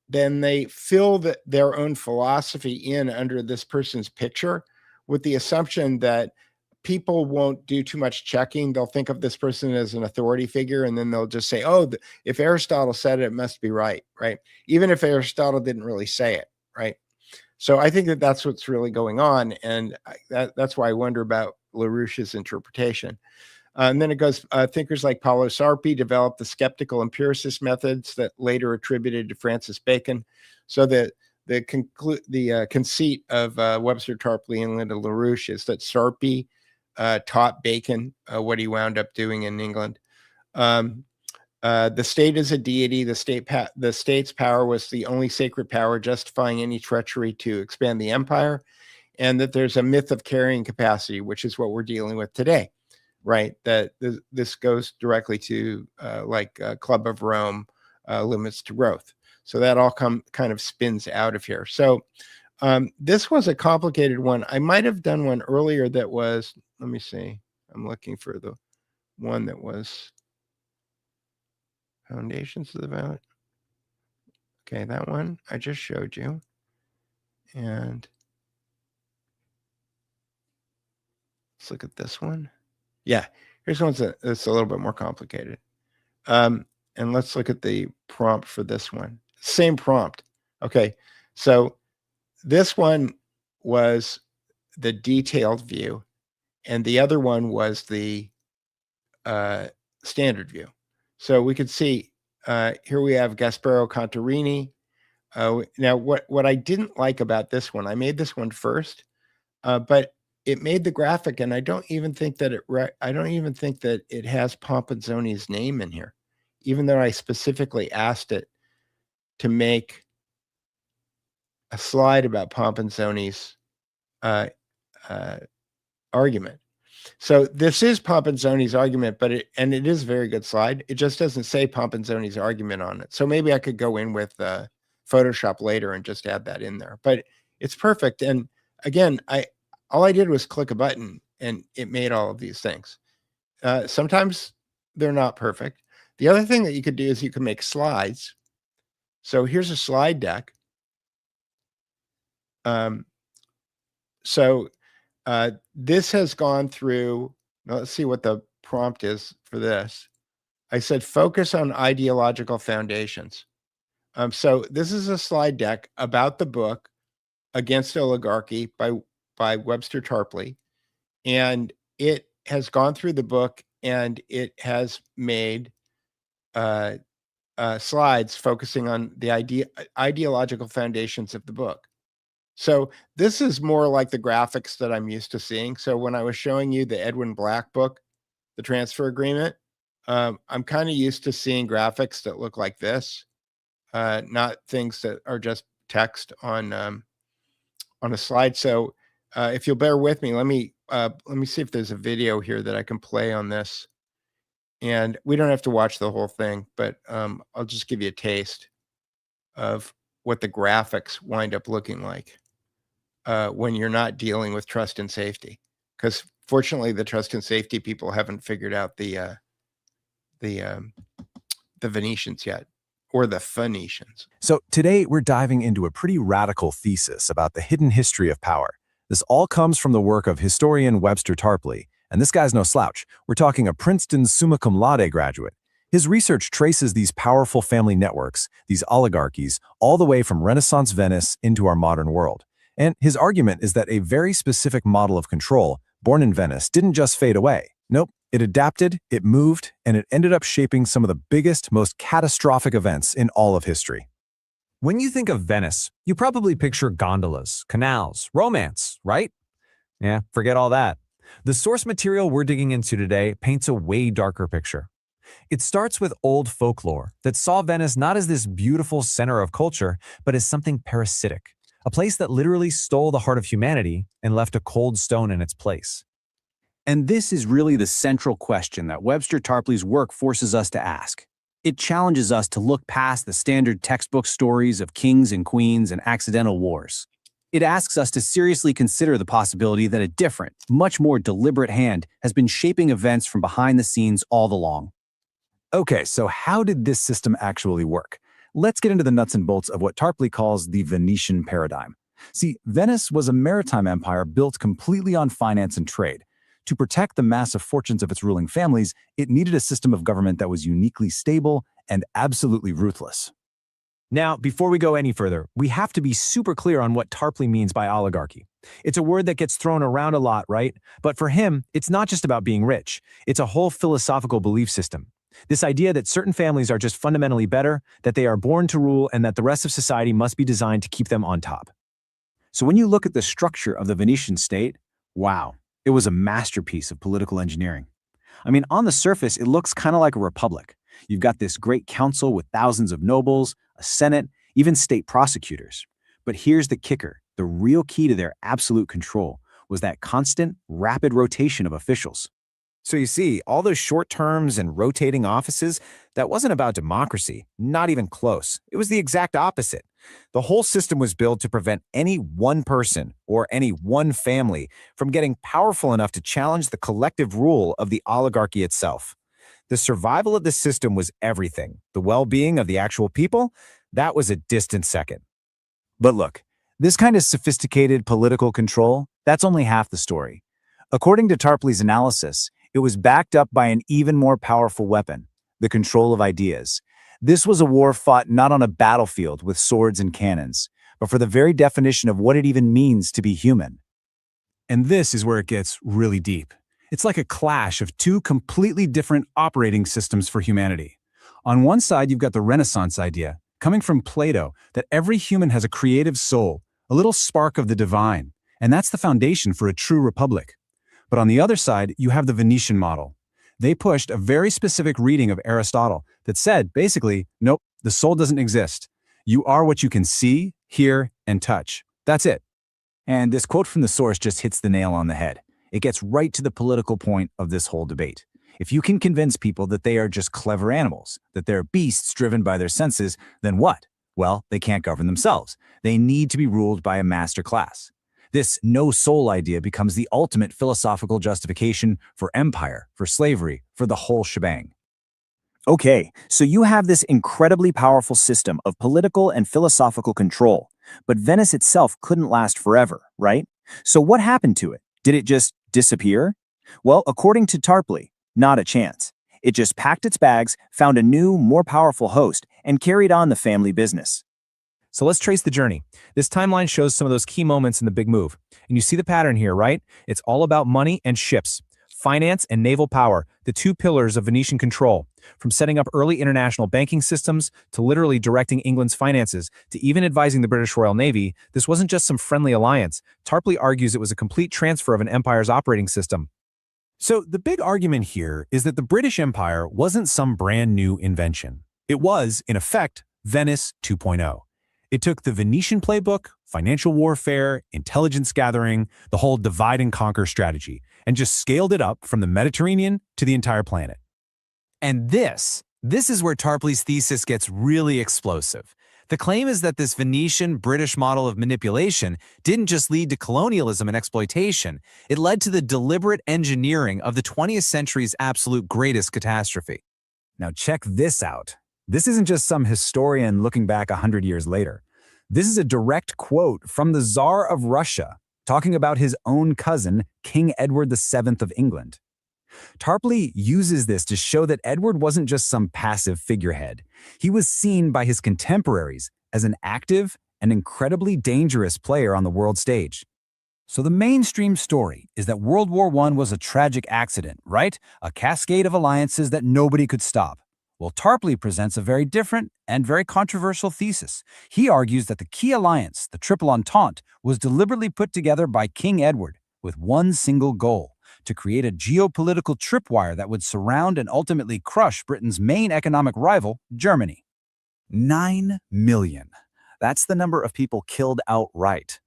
then they fill their own philosophy in under this person's picture, with the assumption that people won't do too much checking. They'll think of this person as an authority figure, and then they'll just say, oh, if Aristotle said it, it must be right, right? Even if Aristotle didn't really say it, right? So I think that that's what's really going on, and that's why I wonder about LaRouche's interpretation. And then it goes, thinkers like Paulo Sarpi developed the skeptical empiricist methods that later attributed to Francis Bacon. So the conceit of Webster Tarpley and Linda LaRouche is that Sarpi taught Bacon what he wound up doing in England. The state is a deity. The state's power was the only sacred power justifying any treachery to expand the empire, and that there's a myth of carrying capacity, which is what we're dealing with today, right? That this goes directly to Club of Rome limits to growth. So that all kind of spins out of here. So this was a complicated one. I might have done one earlier that was, let me see. I'm looking for the one that was Foundations of the Value. Okay, that one I just showed you. And let's look at this one. Yeah, here's one that's a little bit more complicated. And let's look at the prompt for this one. Same prompt. Okay, so this one was the detailed view, and the other one was the standard view. So we could see here we have Gasparo Contarini. Now, what I didn't like about this one, I made this one first, but it made the graphic, and I don't even think that it has Pomponsoni's name in here, even though I specifically asked it to make a slide about Pomponsoni's argument. So this is Pomponsoni's argument, but it is a very good slide. It just doesn't say Pomponsoni's argument on it. So maybe I could go in with Photoshop later and just add that in there. But it's perfect. And again, all I did was click a button and it made all of these things. Sometimes they're not perfect. The other thing that you could do is you can make slides. So here's a slide deck. This has gone through, let's see what the prompt is for this. I said, focus on ideological foundations. So this is a slide deck about the book Against Oligarchy by Webster Tarpley. And it has gone through the book and it has made slides focusing on the ideological foundations of the book. So this is more like the graphics that I'm used to seeing. So when I was showing you the Edwin Black book, The Transfer Agreement, I'm kind of used to seeing graphics that look like this, not things that are just text on a slide. So if you'll bear with me, let me see if there's a video here that I can play on this. And we don't have to watch the whole thing, but I'll just give you a taste of what the graphics wind up looking like when you're not dealing with trust and safety. Because fortunately, the trust and safety people haven't figured out the Venetians yet, or the Phoenicians. So today we're diving into a pretty radical thesis about the hidden history of power. This all comes from the work of historian Webster Tarpley, and this guy's no slouch. We're talking a Princeton summa cum laude graduate. His research traces these powerful family networks, these oligarchies, all the way from Renaissance Venice into our modern world. And his argument is that a very specific model of control, born in Venice, didn't just fade away. Nope, it adapted, it moved, and it ended up shaping some of the biggest, most catastrophic events in all of history. When you think of Venice, you probably picture gondolas, canals, romance, right? Yeah, forget all that. The source material we're digging into today paints a way darker picture. It starts with old folklore that saw Venice not as this beautiful center of culture, but as something parasitic, a place that literally stole the heart of humanity and left a cold stone in its place. And this is really the central question that Webster Tarpley's work forces us to ask. It challenges us to look past the standard textbook stories of kings and queens and accidental wars. It asks us to seriously consider the possibility that a different, much more deliberate hand has been shaping events from behind the scenes all along. Okay, so how did this system actually work? Let's get into the nuts and bolts of what Tarpley calls the Venetian paradigm. See, Venice was a maritime empire built completely on finance and trade. To protect the massive fortunes of its ruling families, it needed a system of government that was uniquely stable and absolutely ruthless. Now, before we go any further, we have to be super clear on what Tarpley means by oligarchy. It's a word that gets thrown around a lot, right? But for him, it's not just about being rich. It's a whole philosophical belief system. This idea that certain families are just fundamentally better, that they are born to rule, and that the rest of society must be designed to keep them on top. So when you look at the structure of the Venetian state, wow, it was a masterpiece of political engineering. I mean, on the surface, it looks kind of like a republic. You've got this great council with thousands of nobles, a senate, even state prosecutors. But here's the kicker. The real key to their absolute control was that constant, rapid rotation of officials. So you see, all those short terms and rotating offices, that wasn't about democracy, not even close. It was the exact opposite. The whole system was built to prevent any one person or any one family from getting powerful enough to challenge the collective rule of the oligarchy itself. The survival of the system was everything. The well-being of the actual people, that was a distant second. But look, this kind of sophisticated political control, that's only half the story. According to Tarpley's analysis, it was backed up by an even more powerful weapon, the control of ideas. This was a war fought not on a battlefield with swords and cannons, but for the very definition of what it even means to be human. And this is where it gets really deep. It's like a clash of two completely different operating systems for humanity. On one side, you've got the Renaissance idea, coming from Plato, that every human has a creative soul, a little spark of the divine, and that's the foundation for a true republic. But on the other side, you have the Venetian model. They pushed a very specific reading of Aristotle that said, basically, nope, the soul doesn't exist. You are what you can see, hear, and touch. That's it. And this quote from the source just hits the nail on the head. It gets right to the political point of this whole debate. If you can convince people that they are just clever animals, that they're beasts driven by their senses, then what? Well, they can't govern themselves. They need to be ruled by a master class. This no-soul idea becomes the ultimate philosophical justification for empire, for slavery, for the whole shebang. Okay, so you have this incredibly powerful system of political and philosophical control, but Venice itself couldn't last forever, right? So what happened to it? Did it just disappear? Well, according to Tarpley, not a chance. It just packed its bags, found a new, more powerful host, and carried on the family business. So let's trace the journey. This timeline shows some of those key moments in the big move. And you see the pattern here, right? It's all about money and ships, finance and naval power, the two pillars of Venetian control. From setting up early international banking systems to literally directing England's finances to even advising the British Royal Navy, this wasn't just some friendly alliance. Tarpley argues it was a complete transfer of an empire's operating system. So the big argument here is that the British Empire wasn't some brand new invention. It was, in effect, Venice 2.0. It took the Venetian playbook, financial warfare, intelligence gathering, the whole divide and conquer strategy, and just scaled it up from the Mediterranean to the entire planet. And this is where Tarpley's thesis gets really explosive. The claim is that this Venetian-British model of manipulation didn't just lead to colonialism and exploitation, it led to the deliberate engineering of the 20th century's absolute greatest catastrophe. Now check this out. This isn't just some historian looking back 100 years later. This is a direct quote from the Tsar of Russia, talking about his own cousin, King Edward VII of England. Tarpley uses this to show that Edward wasn't just some passive figurehead. He was seen by his contemporaries as an active and incredibly dangerous player on the world stage. So the mainstream story is that World War I was a tragic accident, right? A cascade of alliances that nobody could stop. Well, Tarpley presents a very different and very controversial thesis. He argues that the key alliance, the Triple Entente, was deliberately put together by King Edward with one single goal: to create a geopolitical tripwire that would surround and ultimately crush Britain's main economic rival, Germany. 9 million. That's the number of people killed outright.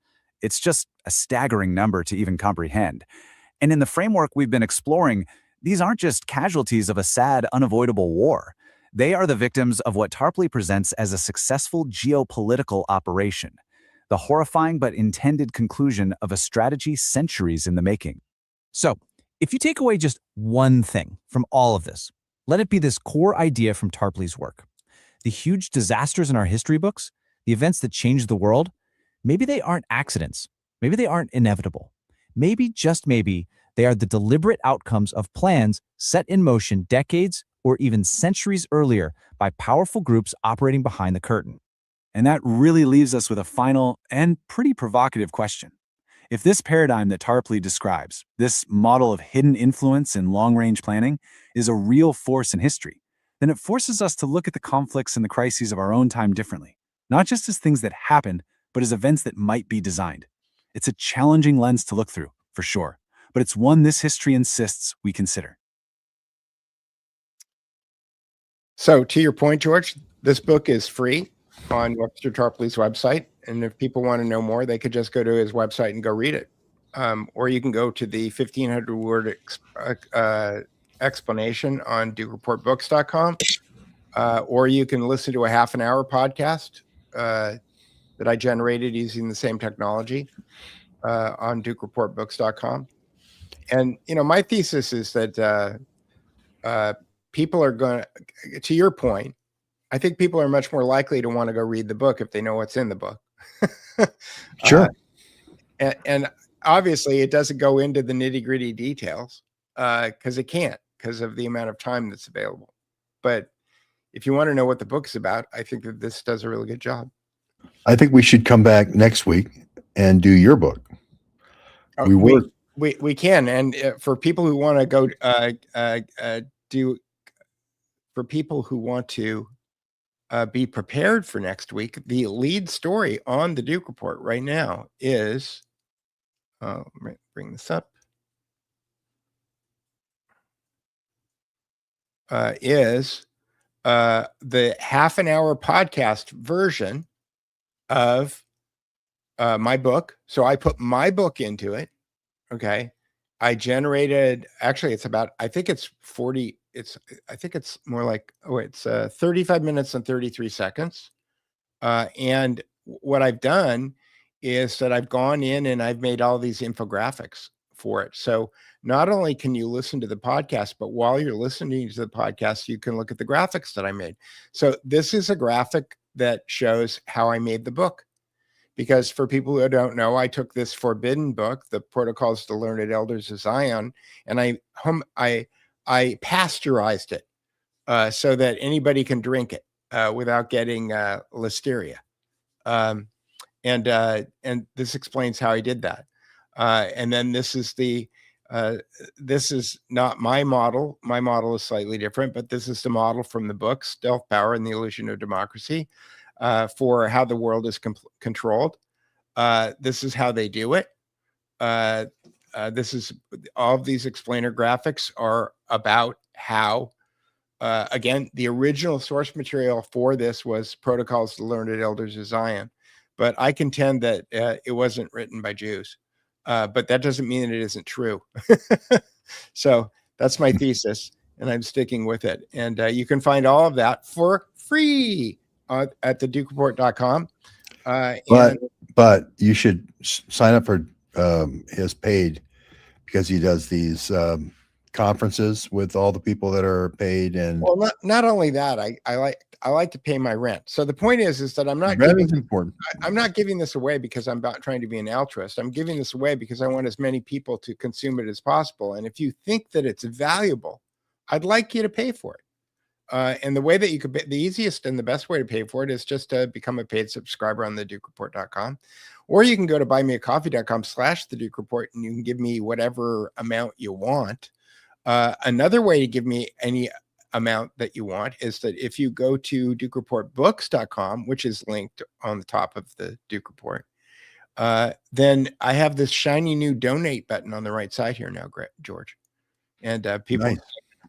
It's just a staggering number to even comprehend. And in the framework we've been exploring, these aren't just casualties of a sad, unavoidable war. They are the victims of what Tarpley presents as a successful geopolitical operation, the horrifying but intended conclusion of a strategy centuries in the making. So, if you take away just one thing from all of this, let it be this core idea from Tarpley's work. The huge disasters in our history books, the events that changed the world, Maybe they aren't accidents. Maybe they aren't inevitable. Maybe, just maybe, they are the deliberate outcomes of plans set in motion decades or even centuries earlier by powerful groups operating behind the curtain. And that really leaves us with a final and pretty provocative question. If this paradigm that Tarpley describes, this model of hidden influence in long-range planning, is a real force in history, then it forces us to look at the conflicts and the crises of our own time differently, not just as things that happened, but as events that might be designed. It's a challenging lens to look through, for sure, but it's one this history insists we consider. So, to your point, George, this book is free on Webster Tarpley's website. And if people want to know more, they could just go to his website and go read it. Or you can go to the 1,500 word explanation on DukeReportBooks.com. Or you can listen to a half an hour podcast that I generated using the same technology on DukeReportBooks.com. And, my thesis is that people are going to your point, I think people are much more likely to want to go read the book if they know what's in the book. Sure. And obviously it doesn't go into the nitty gritty details because it can't, because of the amount of time that's available. But if you want to know what the book's about, I think that this does a really good job. I think we should come back next week and do your book. We can. And for people who want to go for people who want to be prepared for next week, the lead story on the Duke Report right now is, let me bring this up, is the half an hour podcast version of my book. So I put my book into it. Okay. I generated, actually it's about, I think it's more like, it's 35 minutes and 33 seconds. And what I've done is that I've gone in and I've made all these infographics for it. So not only can you listen to the podcast, but while you're listening to the podcast, you can look at the graphics that I made. So this is a graphic that shows how I made the book. Because for people who don't know, I took this forbidden book, The Protocols of the Learned Elders of Zion, and I pasteurized it so that anybody can drink it without getting listeria. And this explains how I did that. And then this is this is not my model. My model is slightly different, but this is the model from the book, Stealth Power and the Illusion of Democracy, for how the world is controlled. This is how they do it. This is all of these explainer graphics are about how, again, the original source material for this was Protocols of the Learned Elders of Zion, but I contend that it wasn't written by Jews. But that doesn't mean that it isn't true. So that's my thesis, and I'm sticking with it. And you can find all of that for free at thedukereport.com. But you should sign up for his paid, because he does these conferences with all the people that are paid. And well, not only that, I like to pay my rent. So the point is that I'm not I'm not giving this away because I'm about trying to be an altruist. I'm giving this away because I want as many people to consume it as possible. And if you think that it's valuable, I'd like you to pay for it. And the way that you could, the easiest and the best way to pay for it is just to become a paid subscriber on thedukereport.com, or you can go to buymeacoffee.com/thedukereport and you can give me whatever amount you want. Another way to give me any amount that you want is that if you go to DukeReportBooks.com, which is linked on the top of the Duke Report, then I have this shiny new donate button on the right side here now, George. And people, nice.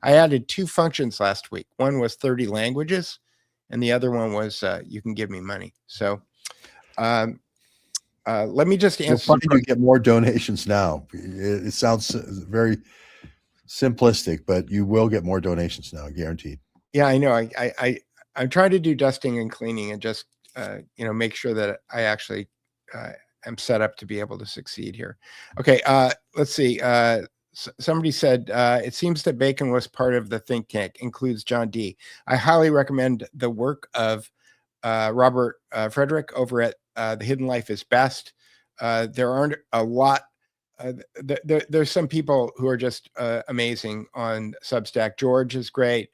I added 2 functions last week. One was 30 languages, and the other one was you can give me money. So let me just answer. You get more donations now. It sounds very simplistic, but you will get more donations now, guaranteed. Yeah, I know. I'm trying to do dusting and cleaning and just make sure that I actually am set up to be able to succeed here. Okay, let's see. Somebody said it seems that Bacon was part of the think tank, includes John Dee. I highly recommend the work of Robert Frederick over at The Hidden Life is Best. There aren't a lot. There's some people who are just amazing on Substack. George is great.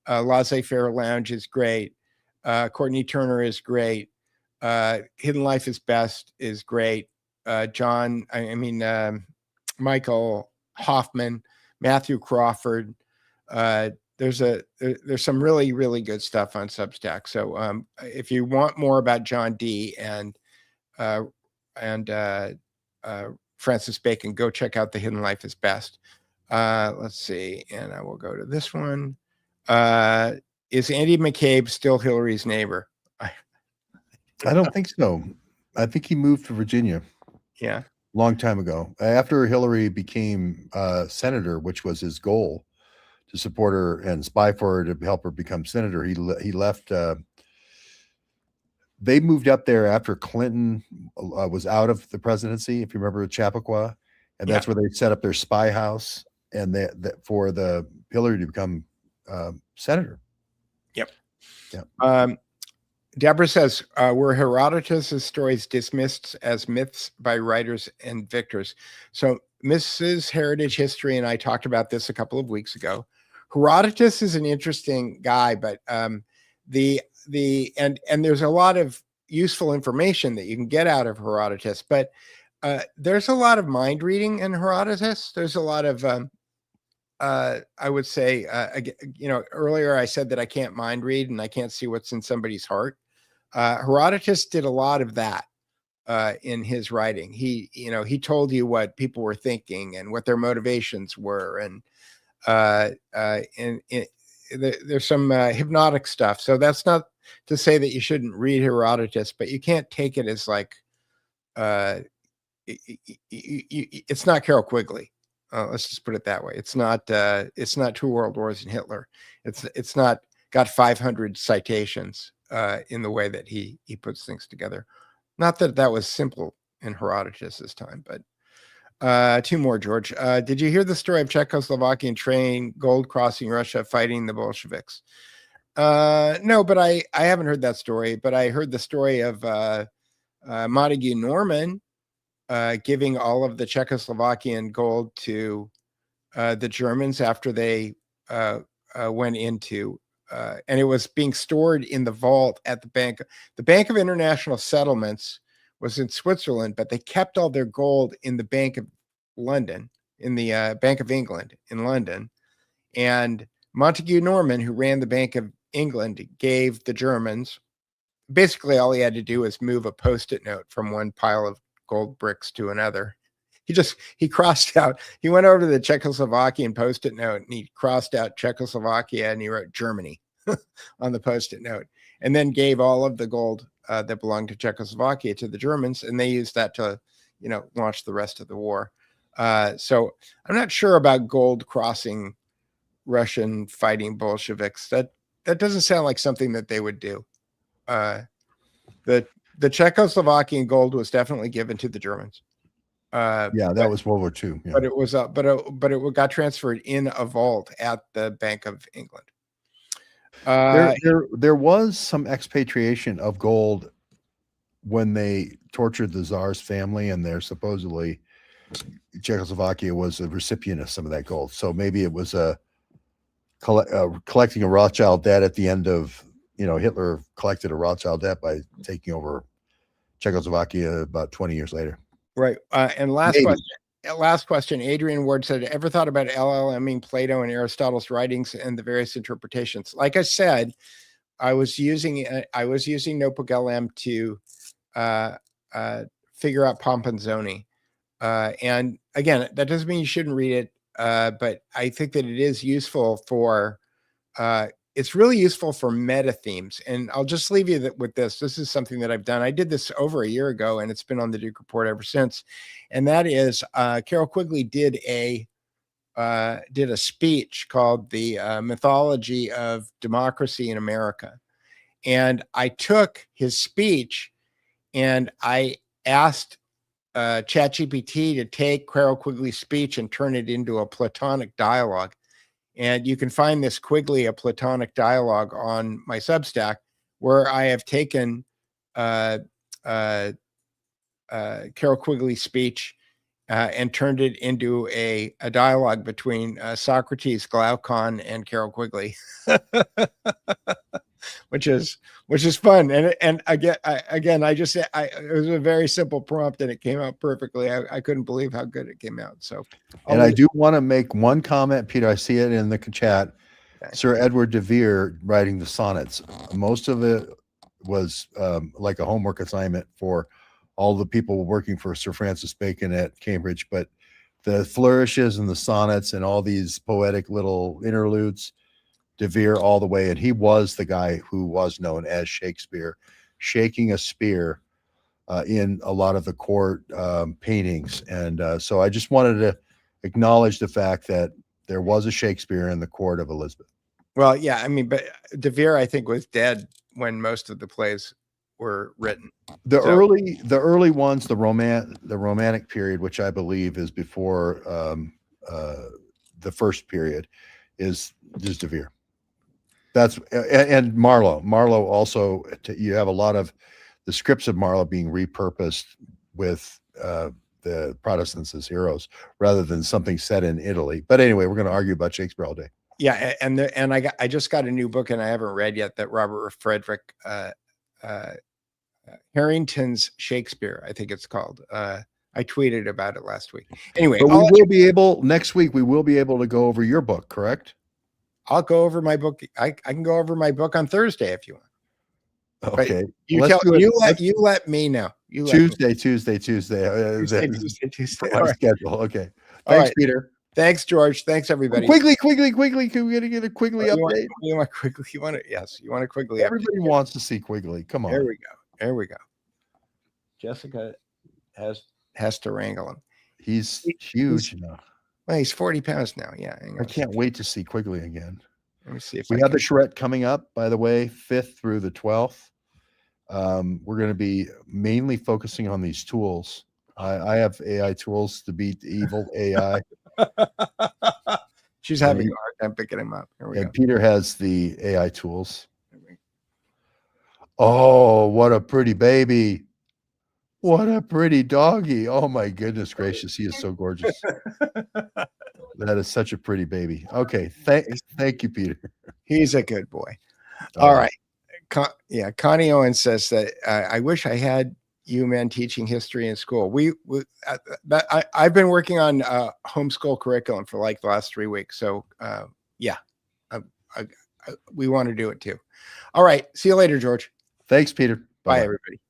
Laissez-faire Lounge is great. Courtney Turner is great. Hidden Life is Best is great. Michael Hoffman, Matthew Crawford. There's some really, really good stuff on Substack. So if you want more about John Dee and Francis Bacon, go check out The Hidden Life is Best. Let's see, and I will go to this one. Is Andy McCabe still Hillary's neighbor? I don't think so. I think he moved to Virginia. Yeah. Long time ago. After Hillary became senator, which was his goal, to support her and spy for her to help her become senator, he left. They moved up there after Clinton was out of the presidency, if you remember, Chappaqua, and that's where they set up their spy house, and for the Hillary to become senator. Yep. Yep. Deborah says, were Herodotus' stories dismissed as myths by writers and victors? So Mrs. Heritage History and I talked about this a couple of weeks ago. Herodotus is an interesting guy, but there's a lot of useful information that you can get out of Herodotus, but there's a lot of mind reading in Herodotus. There's a lot of I would say, earlier I said that I can't mind read and I can't see what's in somebody's heart. Herodotus did a lot of that in his writing. He told you what people were thinking and what their motivations were, and there's some hypnotic stuff. So that's not to say that you shouldn't read Herodotus, but you can't take it as like it's not Carol Quigley. Let's just put it that way. It's not Two World Wars and Hitler. It's not got 500 citations in the way that he puts things together. Not that that was simple in Herodotus's time, but two more, George. Did you hear the story of Czechoslovakian train gold crossing Russia fighting the Bolsheviks? No, but I haven't heard that story, but I heard the story of Montague Norman giving all of the Czechoslovakian gold to the Germans after they went into, and it was being stored in the vault at the bank. The Bank of International Settlements was in Switzerland, but they kept all their gold in the Bank of London, in the Bank of England in London. And Montague Norman, who ran the Bank of England, gave the Germans, basically all he had to do was move a Post-it note from one pile of gold bricks to another. He crossed out, he went over to the Czechoslovakian Post-it note and he crossed out Czechoslovakia and he wrote Germany on the Post-it note, and then gave all of the gold that belonged to Czechoslovakia to the Germans, and they used that to, launch the rest of the war. So I'm not sure about gold crossing Russian fighting Bolsheviks. That doesn't sound like something that they would do. The Czechoslovakian gold was definitely given to the Germans. That was World War II. Yeah. But it was but it got transferred in a vault at the Bank of England. There was some expatriation of gold when they tortured the Tsar's family, and they're supposedly Czechoslovakia was a recipient of some of that gold. So maybe it was collecting a Rothschild debt at the end of, Hitler collected a Rothschild debt by taking over Czechoslovakia about 20 years later. Right. And last question. Adrian Ward said, ever thought about LLMing Plato and Aristotle's writings and the various interpretations? Like I said, I was using Notebook LM to figure out Pompenzoni. And again, that doesn't mean you shouldn't read it, but I think that it is useful for, it's really useful for meta themes. And I'll just leave you with this. This is something that I've done. I did this over a year ago, and it's been on the Duke Report ever since. And that is, Carol Quigley did a speech called The Mythology of Democracy in America. And I took his speech and I asked ChatGPT to take Carol Quigley's speech and turn it into a Platonic dialogue. And you can find this Quigley, a Platonic dialogue, on my Substack, where I have taken Carol Quigley's speech and turned it into a dialogue between Socrates, Glaucon, and Carol Quigley, which is fun. And again, it was a very simple prompt, and it came out perfectly. I couldn't believe how good it came out. So, and I do want to make one comment, Peter. I see it in the chat. Okay. Sir Edward de Vere writing the sonnets. Most of it was like a homework assignment for all the people working for Sir Francis Bacon at Cambridge, but the flourishes and the sonnets and all these poetic little interludes, de Vere all the way. And he was the guy who was known as Shakespeare, shaking a spear in a lot of the court paintings. And so I just wanted to acknowledge the fact that there was a Shakespeare in the court of Elizabeth. Well, yeah, I mean, but de Vere, I think, was dead when most of the plays were written. The early ones, the romantic period, which I believe is before the first period, is de Vere. That's and Marlowe. Marlowe also, you have a lot of the scripts of Marlowe being repurposed with the Protestants as heroes rather than something set in Italy. But anyway, we're going to argue about Shakespeare all day. Yeah, and I just got a new book, and I haven't read yet, that Robert Frederick Harrington's Shakespeare, I think it's called. I tweeted about it last week. Anyway, but we will be able next week. We will be able to go over your book, correct? I'll go over my book. I can go over my book on Thursday if you want. Okay, but you let me know. Tuesday. Tuesday. Our schedule. Okay. Thanks, Peter. Thanks, George. Thanks, everybody. Quigley. Can we get a Quigley update? You want Quigley? You want a Quigley Everybody update? wants to see Quigley. Come on. There we go. Jessica has to wrangle him. He's huge now. Well, he's 40 pounds now. Yeah. I can't wait to see Quigley again. Let me see if we have the charrette coming up, by the way, 5th through the 12th. We're going to be mainly focusing on these tools. I have AI tools to beat evil AI. She's having a hard time picking him up. And Peter has the AI tools. Oh, what a pretty baby. What a pretty doggy. Oh my goodness gracious. He is so gorgeous. That is such a pretty baby. Okay. Thank you, Peter. He's a good boy. All right. Connie Owen says that I wish I had you men teaching history in school. I've been working on homeschool curriculum for like the last 3 weeks. So we want to do it too. All right. See you later, George. Thanks, Peter. Bye everybody.